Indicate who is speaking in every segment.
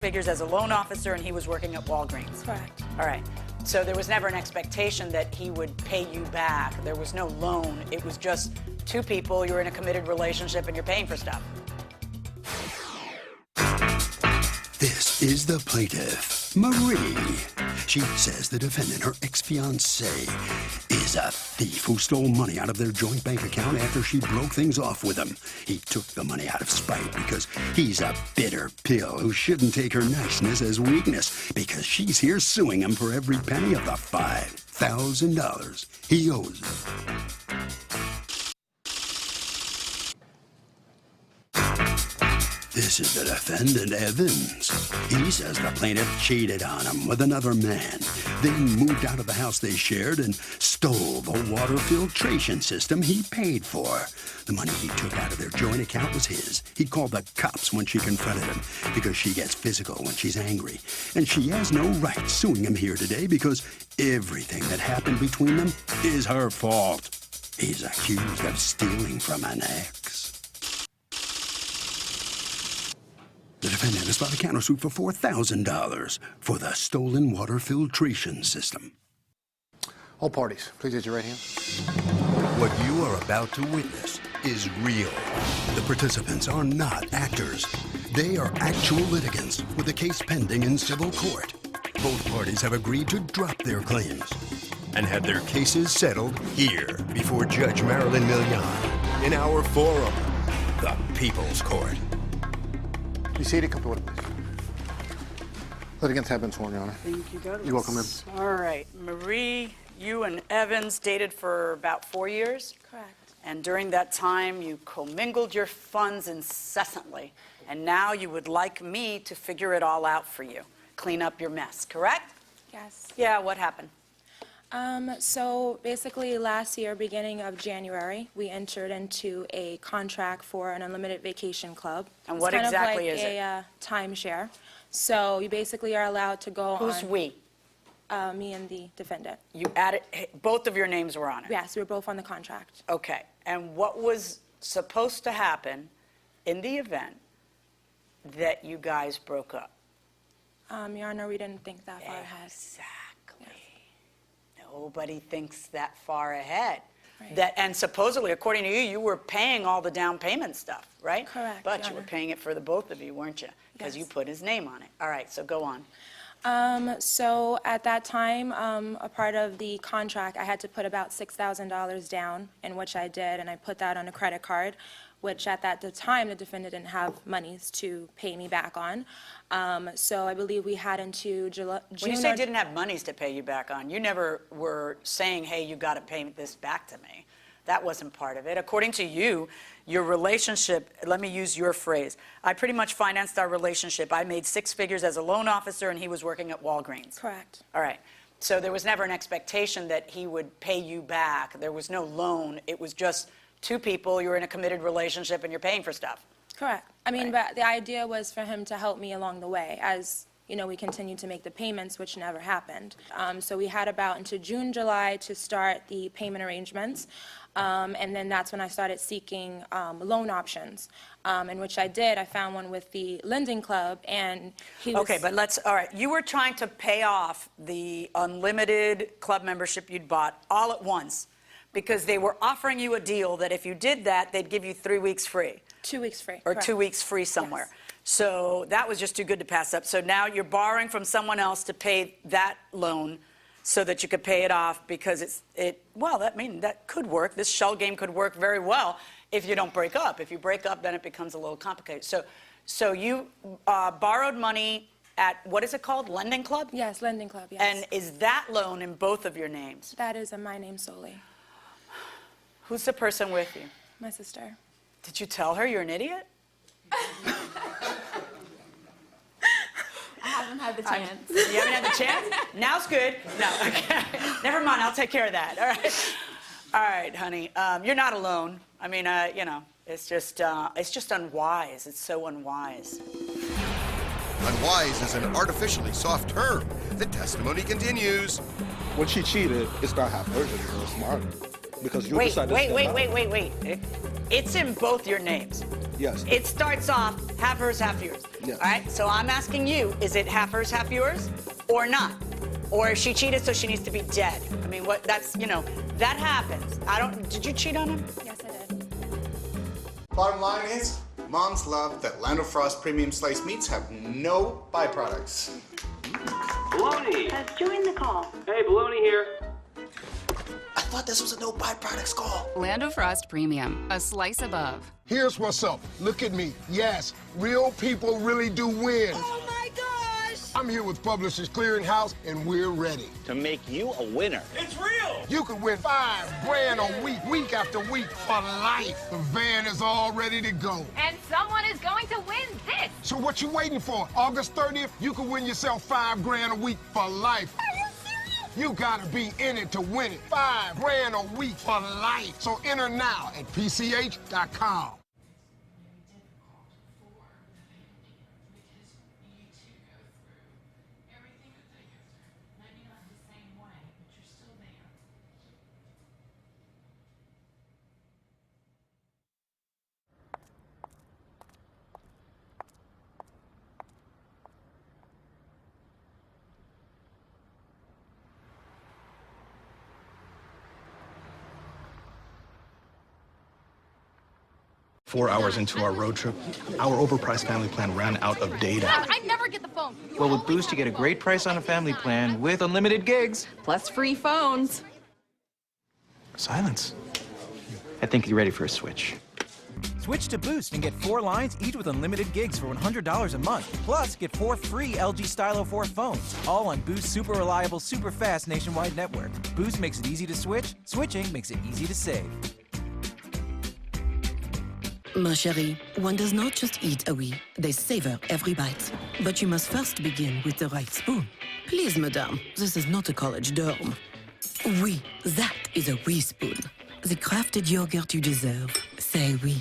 Speaker 1: figures as a loan officer, and he was working at Walgreens.
Speaker 2: Correct.
Speaker 1: All right. So there was never an expectation that he would pay you back. There was no loan. It was just two people. You're in a committed relationship, and you're paying for stuff.
Speaker 3: This is the plaintiff, Marie. She says the defendant, her ex-fiancé, is a thief who stole money out of their joint bank account after she broke things off with him. He took the money out of spite because he's a bitter pill who shouldn't take her niceness as weakness, because she's here suing him for every penny of the $5,000 he owes her. This is the defendant, Evans. He says the plaintiff cheated on him with another man, then moved out of the house they shared and stole the water filtration system he paid for. The money he took out of their joint account was his. He called the cops when she confronted him because she gets physical when she's angry. And she has no right suing him here today because everything that happened between them is her fault. He's accused of stealing from an ex. The defendant has filed a countersuit for $4,000 for the stolen water filtration system.
Speaker 4: All parties, please raise your right hand.
Speaker 3: What you are about to witness is real. The participants are not actors. They are actual litigants with a case pending in civil court. Both parties have agreed to drop their claims and have their cases settled here before Judge Marilyn Milian in our forum, the People's Court.
Speaker 4: You seated, come forward, please. Litigants have been sworn, Your Honor.
Speaker 1: Thank you, Douglas.
Speaker 4: You're welcome, ma'am.
Speaker 1: All right. Marie, you and Evans dated for about 4 years?
Speaker 2: Correct.
Speaker 1: And during that time, you commingled your funds incessantly. And now you would like me to figure it all out for you, clean up your mess, correct?
Speaker 2: Yes.
Speaker 1: Yeah, what happened?
Speaker 2: So basically last year, beginning of January, we entered into a contract for an unlimited vacation club.
Speaker 1: And what exactly is it?
Speaker 2: It's kind of like a timeshare. So you basically are allowed to go on.
Speaker 1: Who's we?
Speaker 2: Me and the defendant.
Speaker 1: You added, both of your names were on it?
Speaker 2: Yes, we were both on the contract.
Speaker 1: Okay. And what was supposed to happen in the event that you guys broke up?
Speaker 2: Your Honor, we didn't think that far ahead.
Speaker 1: Exactly.
Speaker 2: Yes.
Speaker 1: Nobody thinks that far ahead.
Speaker 2: Right.
Speaker 1: And supposedly, according to you, you were paying all the down payment stuff, right?
Speaker 2: Correct,
Speaker 1: But
Speaker 2: Your
Speaker 1: you were
Speaker 2: Honor.
Speaker 1: paying it for the both of you, weren't you? Because you
Speaker 2: Yes.
Speaker 1: put his name on it. All right, so go on.
Speaker 2: So at that time, a part of the contract, I had to put about $6,000 down, in which I did, and I put that on a credit card, which at the time, the defendant didn't have monies to pay me back on. So I believe we had into June.
Speaker 1: When you say didn't have monies to pay you back on, you never were saying, hey, you got to pay this back to me. That wasn't part of it. According to you, your relationship, let me use your phrase, I pretty much financed our relationship. I made 6 figures as a loan officer, and he was working at Walgreens.
Speaker 2: Correct.
Speaker 1: All right. So there was never an expectation that he would pay you back. There was no loan. It was just two people. You're in a committed relationship, and you're paying for stuff.
Speaker 2: Correct. I mean,
Speaker 1: Right.
Speaker 2: but the idea was for him to help me along the way as, you know, we continued to make the payments, which never happened. So we had about into June, July to start the payment arrangements. And then that's when I started seeking loan options, in which I did. I found one with the lending club, and he was...
Speaker 1: Okay, but all right, you were trying to pay off the unlimited club membership you'd bought all at once because they were offering you a deal that if you did that, they'd give you 3 weeks free.
Speaker 2: 2 weeks free.
Speaker 1: Or
Speaker 2: correct.
Speaker 1: 2 weeks free somewhere.
Speaker 2: Yes.
Speaker 1: So that was just too good to pass up. So now you're borrowing from someone else to pay that loan so that you could pay it off because that could work. This shell game could work very well if you don't break up. If you break up, then it becomes a little complicated. So you borrowed money at, what is it called, Lending Club?
Speaker 2: Yes, lending club, yes.
Speaker 1: And is that loan in both of your names?
Speaker 2: That is in my name solely.
Speaker 1: Who's the person with you?
Speaker 2: My sister.
Speaker 1: Did you tell her you're an idiot?
Speaker 5: I haven't had the chance.
Speaker 1: You haven't had the chance? Now's good. No, okay. Never mind, I'll take care of that. All right. All right, honey. You're not alone. I mean, you know, it's just unwise. It's so unwise.
Speaker 6: Unwise is an artificially soft term. The testimony continues.
Speaker 4: When she cheated, it's not half-hearted, it's smarter. Because you
Speaker 1: Wait,
Speaker 4: decided to
Speaker 1: wait,
Speaker 4: stand
Speaker 1: wait,
Speaker 4: up.
Speaker 1: wait, wait, wait. It's in both your names.
Speaker 7: Yes.
Speaker 1: It starts off half hers, half yours.
Speaker 7: Yes.
Speaker 1: All right, so I'm asking you, is it half hers, half yours, or not? Or she cheated, so she needs to be dead? I mean, what? That's, you know, that happens. Did you cheat on him?
Speaker 2: Yes, I did.
Speaker 8: Bottom line is, moms love that Land O'Frost premium sliced meats have no byproducts.
Speaker 9: Baloney!
Speaker 10: Has joined the call.
Speaker 9: Hey, Baloney here.
Speaker 8: I thought this was a no byproducts call.
Speaker 11: Land O'Frost Premium, a slice above.
Speaker 12: Here's what's up. Look at me. Yes, real people really do win.
Speaker 10: Oh my gosh!
Speaker 12: I'm here with Publishers Clearinghouse, and we're ready
Speaker 9: To make you a winner.
Speaker 12: It's real. You could win $5 grand a week after week for life. The van is all ready to go.
Speaker 10: And someone is going to win this!
Speaker 12: So what you waiting for? August 30th, you can win yourself $5 grand a week for life.
Speaker 10: Are you serious?
Speaker 12: You gotta be in it to win it. $5 grand a week for life. So enter now at PCH.com.
Speaker 13: Four hours into our road trip, our overpriced family plan ran out of data.
Speaker 10: I never get the phone.
Speaker 14: Well, with Boost, you get a great price on a family plan with unlimited gigs.
Speaker 5: Plus free phones.
Speaker 13: Silence.
Speaker 14: I think you're ready for a switch.
Speaker 15: Switch to Boost and get 4 lines, each with unlimited gigs for $100 a month. Plus, get 4 free LG Stylo 4 phones, all on Boost's super reliable, super fast nationwide network. Boost makes it easy to switch. Switching makes it easy to save.
Speaker 16: Ma chérie, one does not just eat a oui, they savor every bite. But you must first begin with the right spoon. Please, madame, this is not a college dorm. Oui, that is a oui spoon. The crafted yogurt you deserve. Say oui.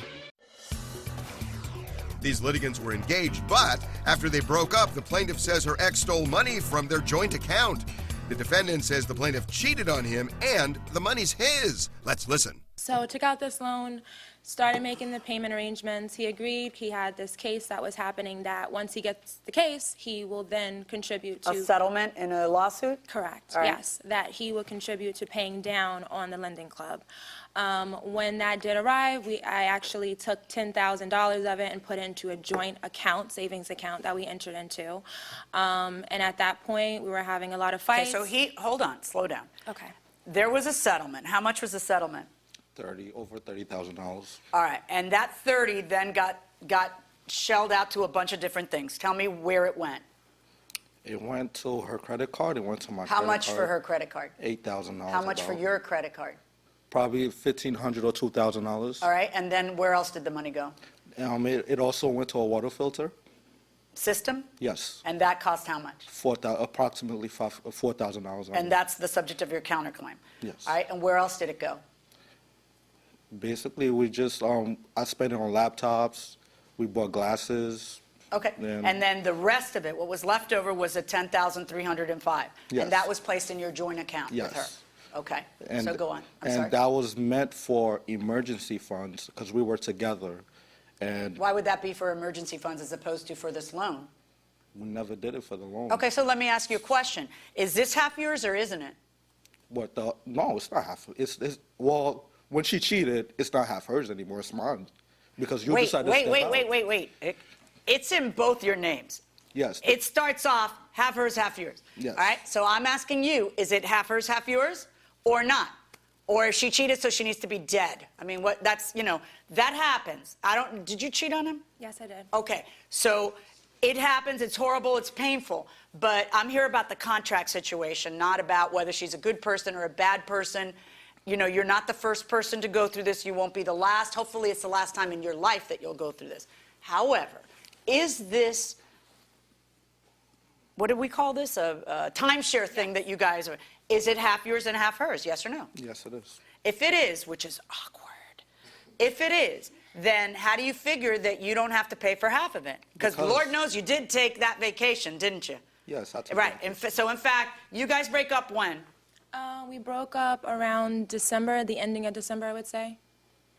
Speaker 6: These litigants were engaged, but after they broke up, the plaintiff says her ex stole money from their joint account. The defendant says the plaintiff cheated on him and the money's his. Let's listen.
Speaker 2: So took out this loan, started making the payment arrangements. He agreed. He had this case that was happening that once he gets the case, he will then contribute to...
Speaker 1: A settlement in a lawsuit?
Speaker 2: Correct,
Speaker 1: All right.
Speaker 2: yes. That he will contribute to paying down on the lending club. When that did arrive, I actually took $10,000 of it and put it into a joint account, savings account that we entered into. And at that point, we were having a lot of fights.
Speaker 1: Okay, so hold on, slow down.
Speaker 2: Okay.
Speaker 1: There was a settlement. How much was the settlement?
Speaker 7: Over $30,000.
Speaker 1: All right, and that 30 then got shelled out to a bunch of different things. Tell me where it went.
Speaker 7: It went to her credit card. It went to my
Speaker 1: How
Speaker 7: credit
Speaker 1: much
Speaker 7: card.
Speaker 1: for her credit card?
Speaker 7: $8,000.
Speaker 1: How much for
Speaker 7: about.
Speaker 1: your credit card?
Speaker 7: Probably $1,500 or $2,000.
Speaker 1: All right, and then where else did the money go?
Speaker 7: It also went to a water filter.
Speaker 1: System?
Speaker 7: Yes.
Speaker 1: And that cost how much?
Speaker 7: Approximately $4,000.
Speaker 1: And that's the subject of your counterclaim?
Speaker 7: Yes.
Speaker 1: All right, and where else did it go?
Speaker 7: Basically, we just, I spent it on laptops. We bought glasses.
Speaker 1: Okay, and then the rest of it, what was left over was a $10,305?
Speaker 7: Yes.
Speaker 1: And that was placed in your joint account with her?
Speaker 7: Yes.
Speaker 1: Okay,
Speaker 7: And,
Speaker 1: so go on. I'm
Speaker 7: and
Speaker 1: sorry.
Speaker 7: that was meant for emergency funds because we were together. And
Speaker 1: Why would that be for emergency funds as opposed to for this loan?
Speaker 7: we never did it for the loan.
Speaker 1: Okay, so let me ask you a question. Is this half yours or isn't it?
Speaker 7: No, it's not half. Well, when she cheated, it's not half hers anymore. It's mine. Because you decided to step out.
Speaker 1: Wait. It's in both your names.
Speaker 7: Yes.
Speaker 1: It starts off half hers, half yours.
Speaker 7: Yes.
Speaker 1: All right, so I'm asking you, is it half hers, half yours, or not? Or if she cheated, so she needs to be dead? I mean, that happens. Did you cheat on him?
Speaker 2: Yes, I did.
Speaker 1: Okay, so it happens, it's horrible, it's painful, but I'm here about the contract situation, not about whether she's a good person or a bad person. You know, you're not the first person to go through this, you won't be the last. Hopefully it's the last time in your life that you'll go through this. However, is this, what did we call this, a timeshare thing that you guys are, is it half yours and half hers, yes or no?
Speaker 7: Yes, it is.
Speaker 1: If it is, which is awkward, if it is, then how do you figure that you don't have to pay for half of it? Because Lord knows you did take that vacation, didn't you?
Speaker 7: Yes, I took
Speaker 1: Right, so in fact, you guys break up when?
Speaker 2: We broke up around December, the ending of December, I would say.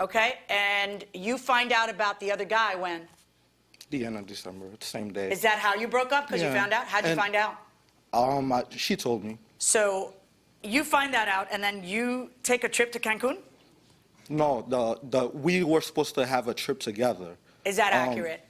Speaker 1: Okay, and you find out about the other guy when?
Speaker 7: The end of December, the same day.
Speaker 1: Is that how you broke up? Because you found out? How'd you find out?
Speaker 7: She told me.
Speaker 1: So you find that out, and then you take a trip to Cancun?
Speaker 7: No, we were supposed to have a trip together.
Speaker 1: Is that accurate?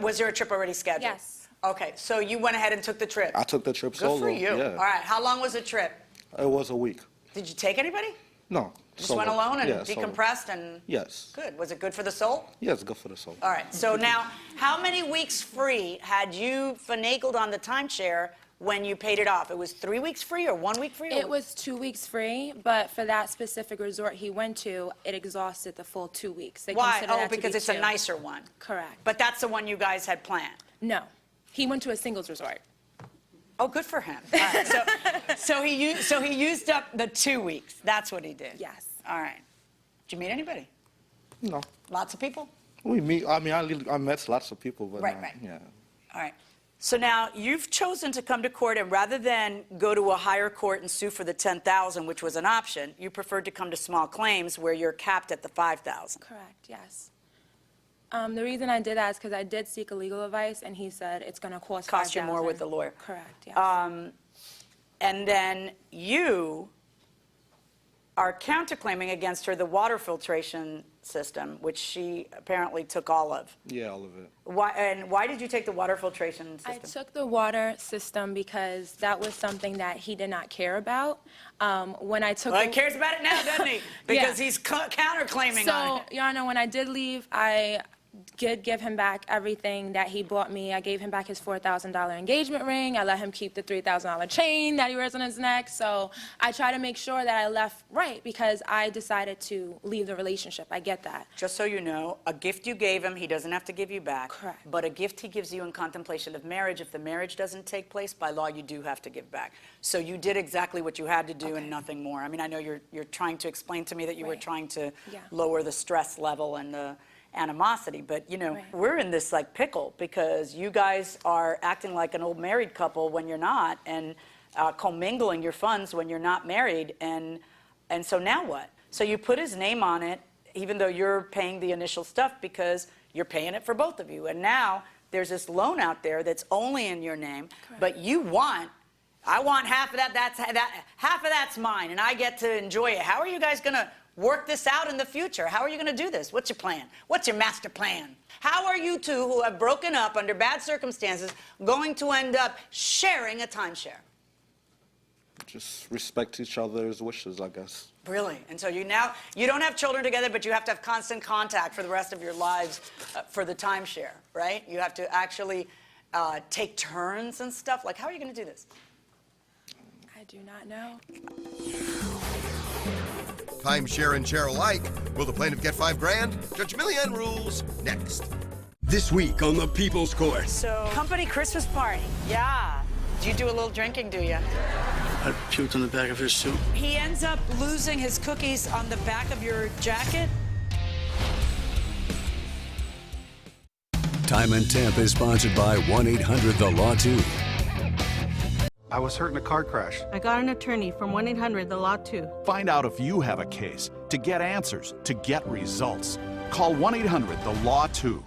Speaker 1: Was there a trip already scheduled?
Speaker 2: Yes.
Speaker 1: Okay, so you went ahead and took the trip.
Speaker 7: I took the trip solo.
Speaker 1: Good for you.
Speaker 7: Yeah.
Speaker 1: All right, how long was the trip?
Speaker 7: It was a week.
Speaker 1: Did you take anybody?
Speaker 7: No.
Speaker 1: Just
Speaker 7: solo.
Speaker 1: went alone and
Speaker 7: Yeah, solo.
Speaker 1: decompressed and...
Speaker 7: Yes.
Speaker 1: Good. Was it good for the soul?
Speaker 7: Yeah, it's good for the soul.
Speaker 1: All right, so now, how many weeks free had you finagled on the timeshare when you paid it off? It was 3 weeks free or 1 week free?
Speaker 2: It was 2 weeks free, but for that specific resort he went to, it exhausted the full 2 weeks. They
Speaker 1: Why?
Speaker 2: consider
Speaker 1: Oh,
Speaker 2: that to
Speaker 1: because
Speaker 2: be
Speaker 1: it's a
Speaker 2: 2.
Speaker 1: nicer one.
Speaker 2: Correct.
Speaker 1: But that's the one you guys had planned.
Speaker 2: No, he went to a singles resort.
Speaker 1: Oh, good for him. All right, so he used up the 2 weeks. That's what he did.
Speaker 2: Yes.
Speaker 1: All right. Did you meet anybody?
Speaker 7: No.
Speaker 1: Lots of people?
Speaker 7: I met lots of people, but
Speaker 1: Right.
Speaker 7: yeah.
Speaker 1: All right. So now you've chosen to come to court, and rather than go to a higher court and sue for the $10,000, which was an option, you preferred to come to small claims where you're capped at the $5,000.
Speaker 2: Correct, yes. The reason I did that is because I did seek a legal advice, and he said it's going to cost
Speaker 1: Cost you more
Speaker 2: $5,000.
Speaker 1: with the lawyer.
Speaker 2: Correct, yes.
Speaker 1: And then you are counterclaiming against her the water filtration system, which she apparently took all of.
Speaker 7: Yeah, all of it.
Speaker 1: Why did you take the water filtration system?
Speaker 2: I took the water system because that was something that he did not care about. When I took
Speaker 1: Well, he cares about it now, doesn't he? Because he's counterclaiming on it.
Speaker 2: So, Your Honor, when I did leave, I did give him back everything that he bought me. I gave him back his $4,000 engagement ring. I let him keep the $3,000 chain that he wears on his neck. So I try to make sure that I left right because I decided to leave the relationship. I get that.
Speaker 1: Just so you know, a gift you gave him, he doesn't have to give you back.
Speaker 2: Correct.
Speaker 1: But a gift he gives you in contemplation of marriage, if the marriage doesn't take place, by law, you do have to give back. So you did exactly what you had to do and nothing more. I mean, I know you're trying to explain to me that you were trying to lower the stress level and the animosity, but you know, we're in this like pickle because you guys are acting like an old married couple when you're not, and commingling your funds when you're not married, and so now what? So you put his name on it, even though you're paying the initial stuff because you're paying it for both of you, and now there's this loan out there that's only in your name, but I want half of that. Half of that's mine, and I get to enjoy it. How are you guys gonna work this out in the future? How are you going to do this? What's your plan? What's your master plan? How are you two who have broken up under bad circumstances going to end up sharing a timeshare?
Speaker 7: Just respect each other's wishes, I guess.
Speaker 1: Really? And so you don't have children together, but you have to have constant contact for the rest of your lives for the timeshare, right? You have to actually take turns and stuff. Like, how are you going to do this?
Speaker 2: I do not know.
Speaker 6: Timeshare and share alike. Will the plaintiff get $5,000? Judge Millian rules next.
Speaker 3: This week on the People's Court.
Speaker 1: So, company Christmas party. Yeah. Do you do a little drinking, do you?
Speaker 17: I puked on the back of his suit.
Speaker 1: He ends up losing his cookies on the back of your jacket.
Speaker 18: Time and Temp is sponsored by 1-800-THE-LAW-2.
Speaker 13: I was hurt in a car crash.
Speaker 19: I got an attorney from 1-800-THE-LAW-2.
Speaker 20: Find out if you have a case, to get answers, to get results. Call 1-800-THE-LAW-2.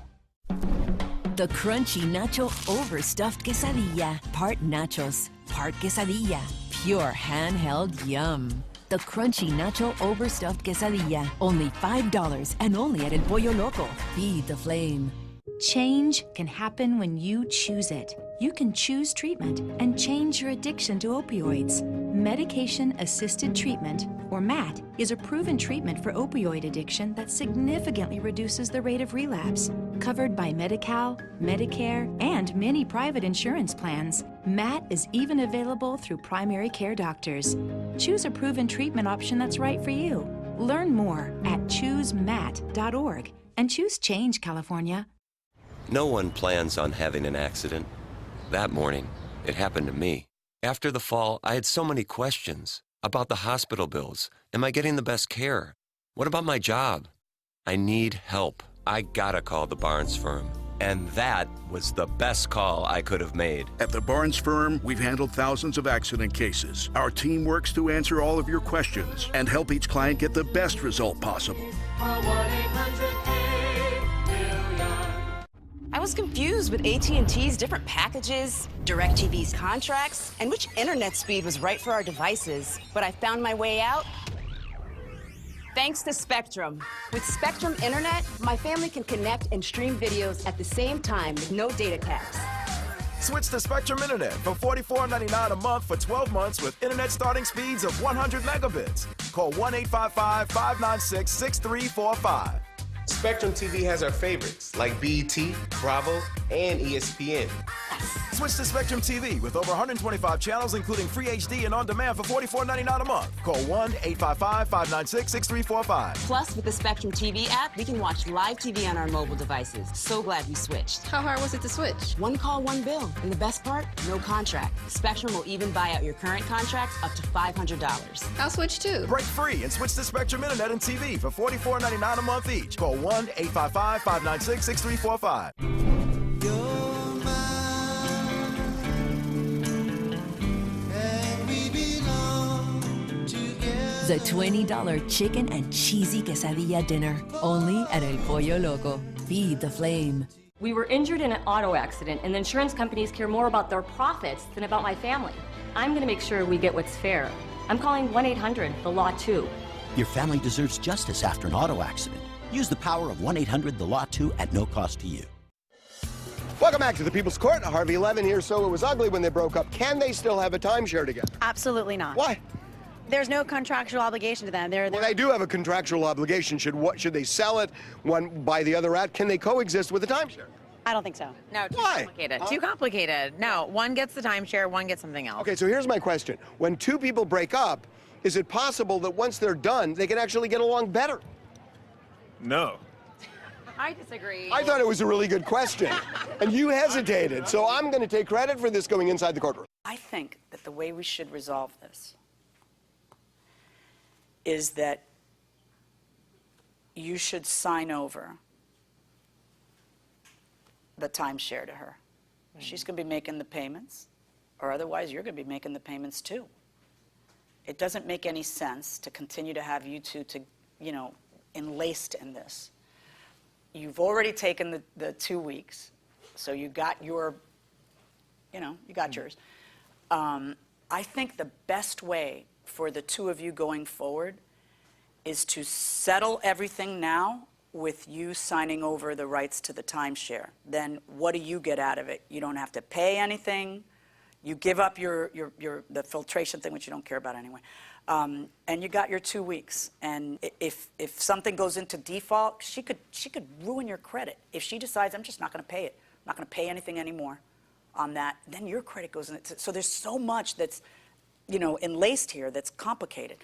Speaker 21: The crunchy nacho overstuffed quesadilla. Part nachos, part quesadilla. Pure handheld yum. The crunchy nacho overstuffed quesadilla. Only $5 and only at El Pollo Loco. Feed the flame.
Speaker 22: Change can happen when you choose it. You can choose treatment and change your addiction to opioids. Medication-assisted treatment, or MAT, is a proven treatment for opioid addiction that significantly reduces the rate of relapse. Covered by Medi-Cal, Medicare, and many private insurance plans, MAT is even available through primary care doctors. Choose a proven treatment option that's right for you. Learn more at choosemat.org and choose change, California.
Speaker 23: No one plans on having an accident. That morning, it happened to me. After the fall, I had so many questions about the hospital bills. Am I getting the best care? What about my job? I need help. I gotta call the Barnes firm. And that was the best call I could have made.
Speaker 24: At the Barnes firm, we've handled thousands of accident cases. Our team works to answer all of your questions and help each client get the best result possible.
Speaker 4: I was confused with AT&T's different packages, DirecTV's contracts, and which internet speed was right for our devices. But I found my way out thanks to Spectrum. With Spectrum Internet, my family can connect and stream videos at the same time with no data caps.
Speaker 15: Switch to Spectrum Internet for $44.99 a month for 12 months with internet starting speeds of 100 megabits. Call 1-855-596-6345.
Speaker 8: Spectrum TV has our favorites like BET, Bravo, and ESPN.
Speaker 15: Switch to Spectrum TV with over 125 channels, including free HD and on demand for $44.99 a month. Call 1-855-596-6345.
Speaker 4: Plus, with the Spectrum TV app, we can watch live TV on our mobile devices. So glad we switched.
Speaker 5: How hard was it to switch?
Speaker 4: One call, one bill. And the best part? No contract. Spectrum will even buy out your current contract up to $500.
Speaker 5: I'll switch too.
Speaker 15: Break free and switch to Spectrum Internet and TV for $44.99 a month each. Call 1-855-596-6345.
Speaker 21: The $20 chicken and cheesy quesadilla dinner, only at El Pollo Loco. Feed the flame.
Speaker 9: We were injured in an auto accident, and the insurance companies care more about their profits than about my family. I'm going to make sure we get what's fair. I'm calling 1-800-THE-LAW 2.
Speaker 11: Your family deserves justice after an auto accident. Use the power of 1-800-THE-LAW 2 at no cost to you.
Speaker 6: Welcome back to the People's Court. Harvey Levin here. So it was ugly when they broke up. Can they still have a timeshare together?
Speaker 25: Absolutely not.
Speaker 6: Why?
Speaker 25: There's no contractual obligation to them.
Speaker 6: Well, they do have a contractual obligation. Should they sell it, one buy the other out? Can they coexist with a timeshare?
Speaker 25: I don't think so.
Speaker 26: No, too
Speaker 6: Why?
Speaker 26: complicated.
Speaker 6: Huh?
Speaker 26: Too complicated. No, one gets the timeshare, one gets something else.
Speaker 6: Okay, so here's my question. When two people break up, is it possible that once they're done, they can actually get along better?
Speaker 15: No.
Speaker 26: I disagree.
Speaker 6: I thought it was a really good question, and you hesitated, so I'm going to take credit for this going inside the courtroom.
Speaker 1: I think that the way we should resolve this is that you should sign over the timeshare to her. She's going to be making the payments, or otherwise you're going to be making the payments too. It doesn't make any sense to continue to have you two enlaced in this. You've already taken the 2 weeks, so you got your, you got yours. I think the best way for the two of you going forward is to settle everything now with you signing over the rights to the timeshare. Then what do you get out of it? You don't have to pay anything. You give up the filtration thing, which you don't care about anyway. And you got your 2 weeks. And if something goes into default, she could ruin your credit. If she decides, I'm just not going to pay it, I'm not going to pay anything anymore on that, then your credit goes in. So there's so much that's enlaced here that's complicated.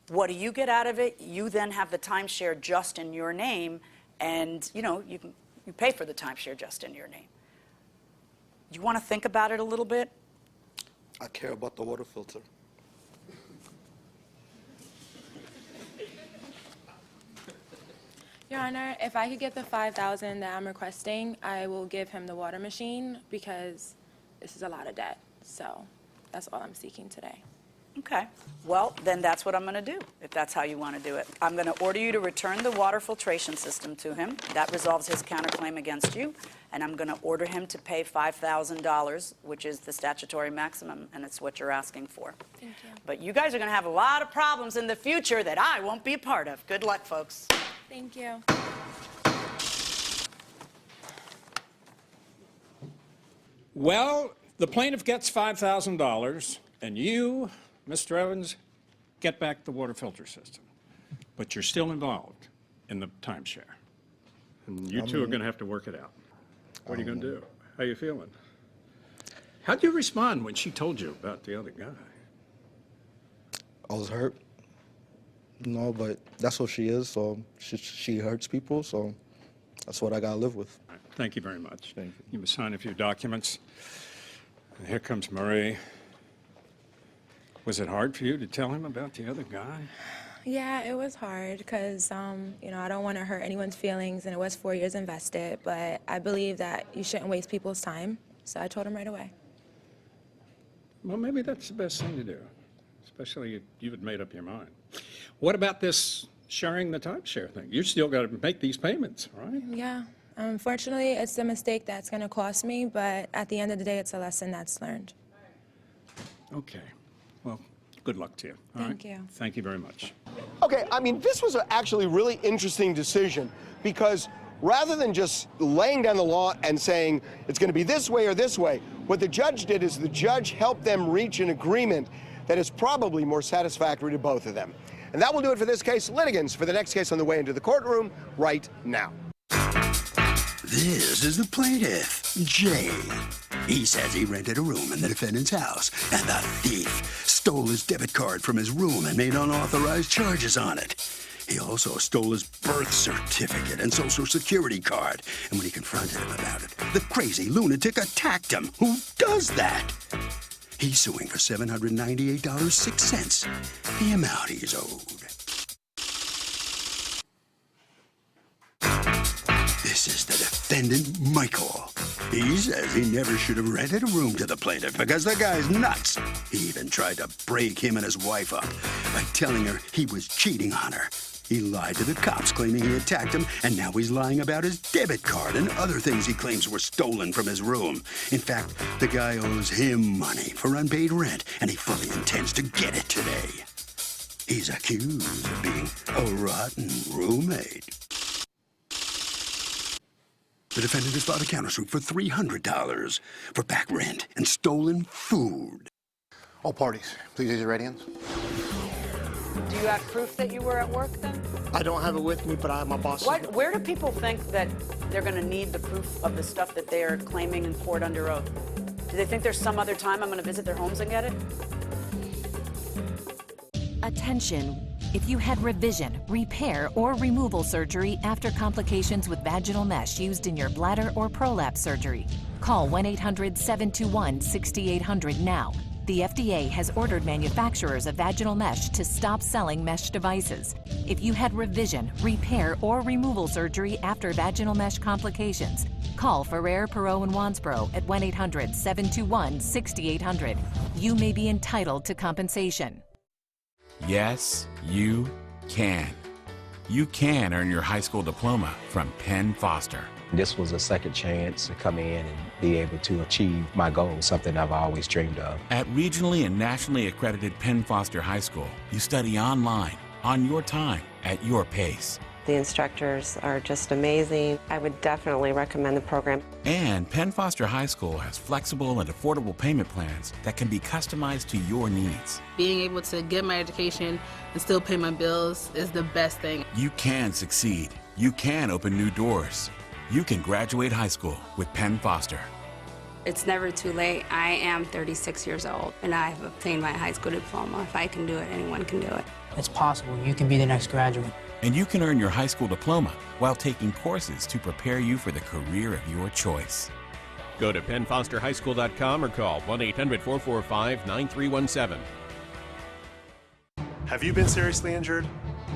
Speaker 1: What do you get out of it? You then have the timeshare just in your name, and you pay for the timeshare just in your name. You want to think about it a little bit?
Speaker 7: I care about the water filter.
Speaker 2: Your Honor, if I could get the $5,000 that I'm requesting, I will give him the water machine because this is a lot of debt. So that's all I'm seeking today.
Speaker 1: Okay. Well, then that's what I'm going to do, if that's how you want to do it. I'm going to order you to return the water filtration system to him. That resolves his counterclaim against you. And I'm going to order him to pay $5,000, which is the statutory maximum, and it's what you're asking for.
Speaker 2: Thank you.
Speaker 1: But you guys are going to have a lot of problems in the future that I won't be a part of. Good luck, folks.
Speaker 2: Thank you.
Speaker 27: Well, the plaintiff gets $5,000, and you, Mr. Evans, get back the water filter system. But you're still involved in the timeshare. And you two are going to have to work it out. What are you going to do? How you feeling? How'd you respond when she told you about the other guy?
Speaker 7: I was hurt. No, but that's what she is, so she hurts people, so that's what I gotta live with.
Speaker 27: All right, thank you very much. Thank you. You must sign a few documents. And here comes Marie. Was it hard for you to tell him about the other guy?
Speaker 2: Yeah, it was hard because, I don't want to hurt anyone's feelings, and it was 4 years invested, but I believe that you shouldn't waste people's time, so I told him right away.
Speaker 27: Well, maybe that's the best thing to do, especially if you had made up your mind. What about this sharing the timeshare thing. You still got to make these payments, right?
Speaker 2: Yeah. Unfortunately, it's a mistake that's going to cost me, but at the end of the day, it's a lesson that's learned.
Speaker 27: Okay. Well, good luck to you. All
Speaker 2: Thank
Speaker 27: right?
Speaker 2: you.
Speaker 27: Thank you very much.
Speaker 3: Okay, I mean, this was actually a really interesting decision because rather than just laying down the law and saying it's going to be this way or this way, what the judge did is the judge helped them reach an agreement that is probably more satisfactory to both of them. And that will do it for this case. Litigants for the next case on the way into the courtroom right now.
Speaker 10: This is the plaintiff, Jay. He says he rented a room in the defendant's house, and the thief stole his debit card from his room and made unauthorized charges on it. He also stole his birth certificate and social security card. And when he confronted him about it, the crazy lunatic attacked him. Who does that? He's suing for $798.06, the amount he's owed. This is the defendant, Michael. He says he never should have rented a room to the plaintiff because the guy's nuts. He even tried to break him and his wife up by telling her he was cheating on her. He lied to the cops, claiming he attacked him, and now he's lying about his debit card and other things he claims were stolen from his room. In fact, the guy owes him money for unpaid rent, and he fully intends to get it today. He's accused of being a rotten roommate. The defendant has filed a countersuit for $300 for back rent and stolen food.
Speaker 13: All parties, please raise your right hands.
Speaker 1: Do you have proof that you were at work then?
Speaker 13: I don't have it with me, but I have my boss.
Speaker 1: Where do people think that they're going to need the proof of the stuff that they are claiming in court under oath? Do they think there's some other time I'm going to visit their homes and get it?
Speaker 21: Attention. If you had revision, repair, or removal surgery after complications with vaginal mesh used in your bladder or prolapse surgery, call 1-800-721-6800 now. The FDA has ordered manufacturers of vaginal mesh to stop selling mesh devices. If you had revision, repair, or removal surgery after vaginal mesh complications, call Ferrer, Perot, and Wansbro at 1-800-721-6800. You may be entitled to compensation.
Speaker 12: Yes, you can. You can earn your high school diploma from Penn Foster.
Speaker 14: This was a second chance to come in and be able to achieve my goal, something I've always dreamed of.
Speaker 12: At regionally and nationally accredited Penn Foster High School, you study online, on your time, at your pace.
Speaker 16: The instructors are just amazing. I would definitely recommend the program.
Speaker 12: And Penn Foster High School has flexible and affordable payment plans that can be customized to your needs.
Speaker 17: Being able to get my education and still pay my bills is the best thing.
Speaker 12: You can succeed. You can open new doors. You can graduate high school with Penn Foster.
Speaker 18: It's never too late. I am 36 years old, and I have obtained my high school diploma. If I can do it, anyone can do it.
Speaker 28: It's possible. You can be the next graduate.
Speaker 12: And you can earn your high school diploma while taking courses to prepare you for the career of your choice.
Speaker 29: Go to PennFosterHighSchool.com or call 1-800-445-9317.
Speaker 30: Have you been seriously injured?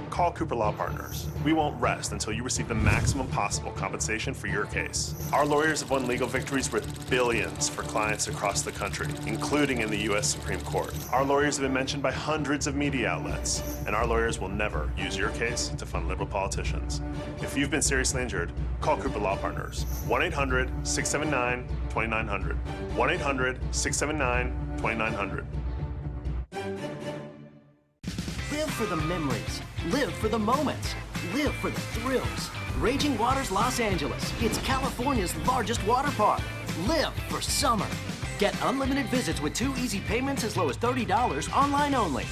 Speaker 30: Call Cooper Law Partners. We won't rest until you receive the maximum possible compensation for your case. Our lawyers have won legal victories worth billions for clients across the country, including in the U.S. Supreme Court. Our lawyers have been mentioned by hundreds of media outlets, and our lawyers will never use your case to fund liberal politicians. If you've been seriously injured, call Cooper Law Partners. 1-800-679-2900. 1-800-679-2900.
Speaker 31: Live for the memories. Live for the moments. Live for the thrills. Raging Waters Los Angeles. It's California's largest water park. Live for summer. Get unlimited visits with 2 easy payments as low as $30 online only.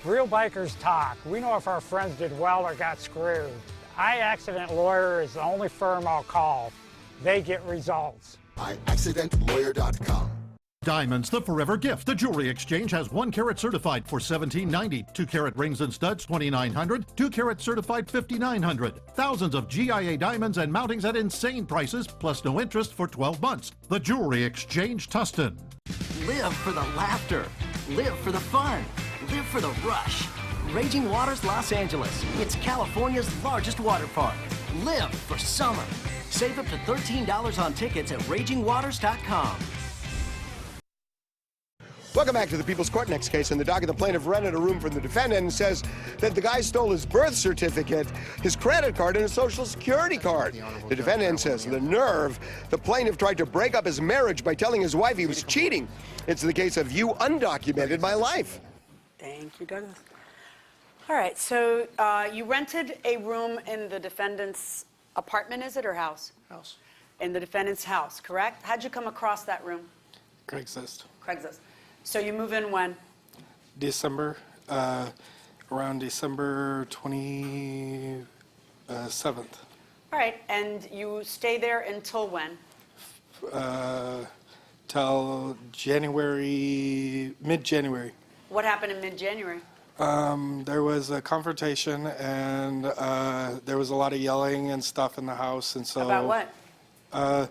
Speaker 32: Real bikers talk. We know if our friends did well or got screwed. iAccident Lawyer is the only firm I'll call. They get results.
Speaker 33: iAccidentlawyer.com. Diamonds, the forever gift. The Jewelry Exchange has 1-carat certified for $17.90, 2-carat rings and studs $2,900, 2-carat certified $5,900. Thousands of GIA diamonds and mountings at insane prices, plus no interest for 12 months. The Jewelry Exchange, Tustin.
Speaker 31: Live for the laughter. Live for the fun. Live for the rush. Raging Waters Los Angeles. It's California's largest water park. Live for summer. Save up to $13 on tickets at RagingWaters.com.
Speaker 3: Welcome back to the People's Court. Next case in the docket, the plaintiff rented a room from the defendant and says that the guy stole his birth certificate, his credit card, and his social security card. The defendant says the nerve. The plaintiff tried to break up his marriage by telling his wife he was cheating. It's the case of you undocumented my life.
Speaker 1: Thank you, Douglas. All right, so you rented a room in the defendant's apartment, is it, or house?
Speaker 13: House.
Speaker 1: In the defendant's house, correct? How'd you come across that room?
Speaker 13: Craigslist.
Speaker 1: Craigslist. So you move in when?
Speaker 13: December, around December 27th.
Speaker 1: All right, and you stay there until when?
Speaker 13: Till January, mid-January.
Speaker 1: What happened in mid-January?
Speaker 13: There was a confrontation, and there was a lot of yelling and stuff in the house, and so.
Speaker 1: About what?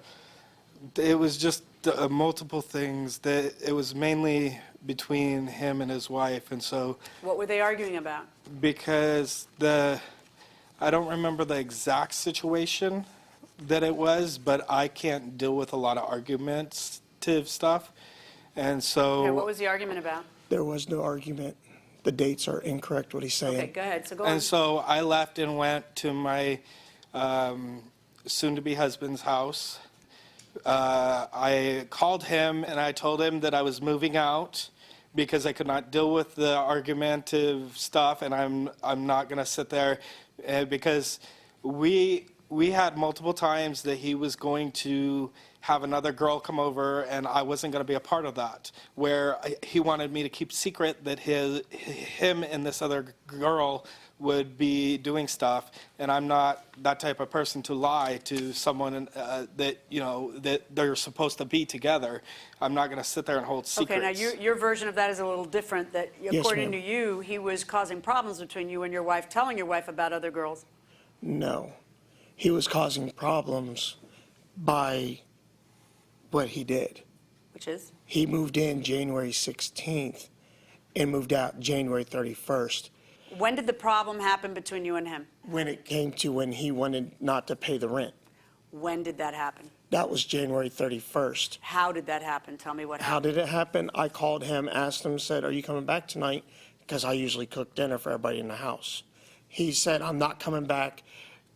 Speaker 13: It was just multiple things. That it was mainly between him and his wife, and so.
Speaker 1: What were they arguing about?
Speaker 13: Because I don't remember the exact situation that it was, but I can't deal with a lot of argumentative stuff, and so.
Speaker 1: Okay, what was the argument about?
Speaker 4: There was no argument. The dates are incorrect, what he's saying.
Speaker 1: Okay, go ahead. So go on.
Speaker 13: And so I left and went to my soon-to-be husband's house. I called him and I told him that I was moving out because I could not deal with the argumentative stuff, and I'm not going to sit there because we had multiple times that he was going to have another girl come over, and I wasn't going to be a part of that, where he wanted me to keep secret that him and this other girl would be doing stuff, and I'm not that type of person to lie to someone that, you know, that they're supposed to be together. I'm not going to sit there and hold secrets.
Speaker 1: Okay, now your version of that is a little different, that according to you, he was causing problems between you and your wife, telling your wife about other girls.
Speaker 4: No. He was causing problems by what he did.
Speaker 1: Which is?
Speaker 4: He moved in January 16th and moved out January 31st.
Speaker 1: When did the problem happen between you and him?
Speaker 4: When it came to when he wanted not to pay the rent.
Speaker 1: When did that happen?
Speaker 4: That was January 31st.
Speaker 1: How did that happen? Tell me what happened.
Speaker 4: How did it happen? I called him, asked him, said, "Are you coming back tonight?" Because I usually cook dinner for everybody in the house. He said, "I'm not coming back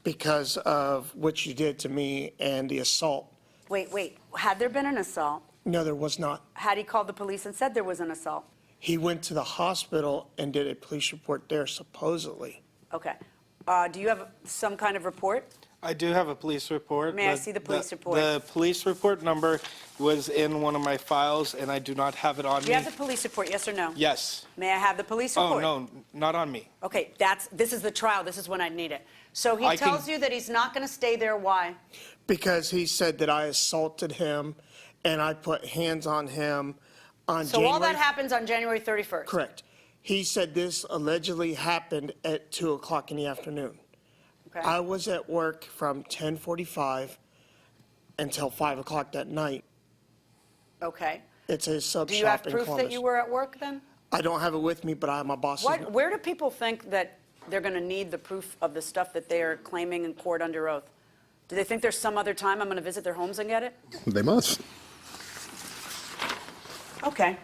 Speaker 4: because of what you did to me and the assault."
Speaker 1: Wait. Had there been an assault?
Speaker 4: No, there was not.
Speaker 1: Had he called the police and said there was an assault?
Speaker 4: He went to the hospital and did a police report there, supposedly.
Speaker 1: Okay. Do you have some kind of report?
Speaker 13: I do have a police report.
Speaker 1: May I see the police report?
Speaker 13: The police report number was in one of my files, and I do not have it on me.
Speaker 1: Do you have the police report, yes or no?
Speaker 13: Yes.
Speaker 1: May I have the police report?
Speaker 13: Oh, no, not on me.
Speaker 1: Okay, this is the trial. This is when I need it. So he tells you that he's not going to stay there. Why?
Speaker 4: Because he said that I assaulted him and I put hands on him on January.
Speaker 1: So all that happens on January 31st?
Speaker 4: Correct. He said this allegedly happened at 2 o'clock in the afternoon.
Speaker 1: Okay.
Speaker 4: I was at work from 10:45 until 5 o'clock that night.
Speaker 1: Okay.
Speaker 4: It's a sub shop in Columbus.
Speaker 1: Do you have proof that you were at work then?
Speaker 4: I don't have it with me, but I have my boss's.
Speaker 1: Where do people think that they're going to need the proof of the stuff that they are claiming in court under oath? Do they think there's some other time I'm going to visit their homes and get it?
Speaker 5: They must.
Speaker 1: Okay.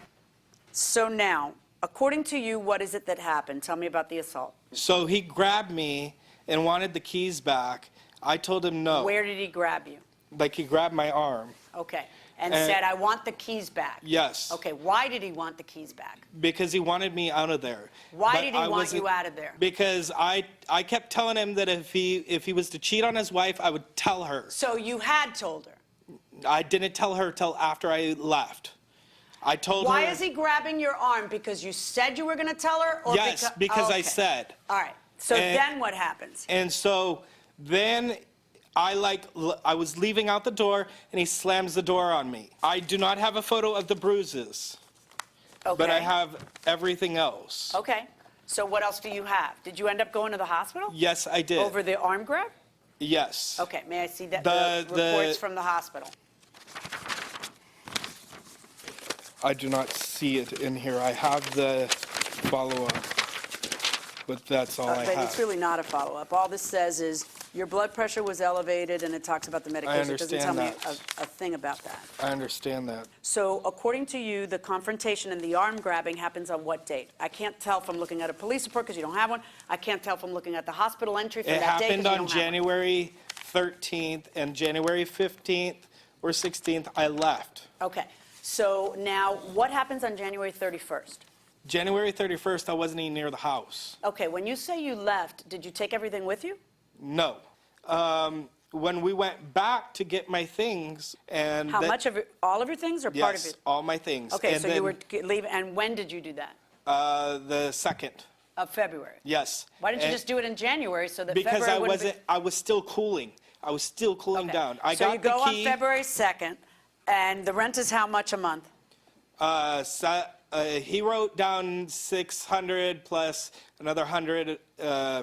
Speaker 1: So now, according to you, what is it that happened? Tell me about the assault.
Speaker 13: So he grabbed me and wanted the keys back. I told him no.
Speaker 1: Where did he grab you?
Speaker 13: Like he grabbed my arm.
Speaker 1: Okay. And said, "I want the keys back."
Speaker 13: Yes.
Speaker 1: Okay. Why did he want the keys back?
Speaker 13: Because he wanted me out of there.
Speaker 1: Why did he want you out of there?
Speaker 13: Because I kept telling him that if he was to cheat on his wife, I would tell her.
Speaker 1: So you had told her?
Speaker 13: I didn't tell her till after I left. I told her.
Speaker 1: Why is he grabbing your arm? Because you said you were going to tell her? Or
Speaker 13: yes, because I said.
Speaker 1: All right. So then what happens?
Speaker 13: And so then I was leaving out the door, and he slams the door on me. I do not have a photo of the bruises, but I have everything else.
Speaker 1: Okay. So what else do you have? Did you end up going to the hospital?
Speaker 13: Yes, I did.
Speaker 1: Over the arm grab?
Speaker 13: Yes.
Speaker 1: Okay. May I see that the reports from the hospital?
Speaker 13: I do not see it in here. I have the follow-up, but that's all I have.
Speaker 1: But it's really not a follow-up. All this says is Your blood pressure was elevated, and it talks about the medication. It doesn't tell
Speaker 13: understand
Speaker 1: me a thing about that.
Speaker 13: I understand that.
Speaker 1: So according to you, the confrontation and the arm grabbing happens on what date? I can't tell from looking at a police report because you don't have one. I can't tell from looking at the hospital entry for
Speaker 13: It
Speaker 1: that day
Speaker 13: happened
Speaker 1: because you
Speaker 13: on
Speaker 1: don't have one.
Speaker 13: January 13th, and January 15th or 16th, I left.
Speaker 1: Okay. So now, what happens on January 31st?
Speaker 13: January 31st, I wasn't even near the house.
Speaker 1: Okay, when you say you left, did you take everything with you?
Speaker 13: No. When we went back to get my things, and
Speaker 1: How much of it, all of your things or part of
Speaker 13: yes,
Speaker 1: it?
Speaker 13: all my things.
Speaker 1: Okay,
Speaker 13: And
Speaker 1: so you
Speaker 13: then,
Speaker 1: were leaving, and when did you do that?
Speaker 13: the 2nd.
Speaker 1: Of February?
Speaker 13: Yes.
Speaker 1: Why didn't you
Speaker 13: And-
Speaker 1: just do it in January so that
Speaker 13: Because
Speaker 1: February
Speaker 13: I
Speaker 1: wouldn't
Speaker 13: wasn't. I was still cooling. I was still cooling down. I
Speaker 1: So
Speaker 13: got
Speaker 1: you go
Speaker 13: the key.
Speaker 1: on February 2nd, and the rent is how much a month?
Speaker 13: He wrote down 600 plus another 100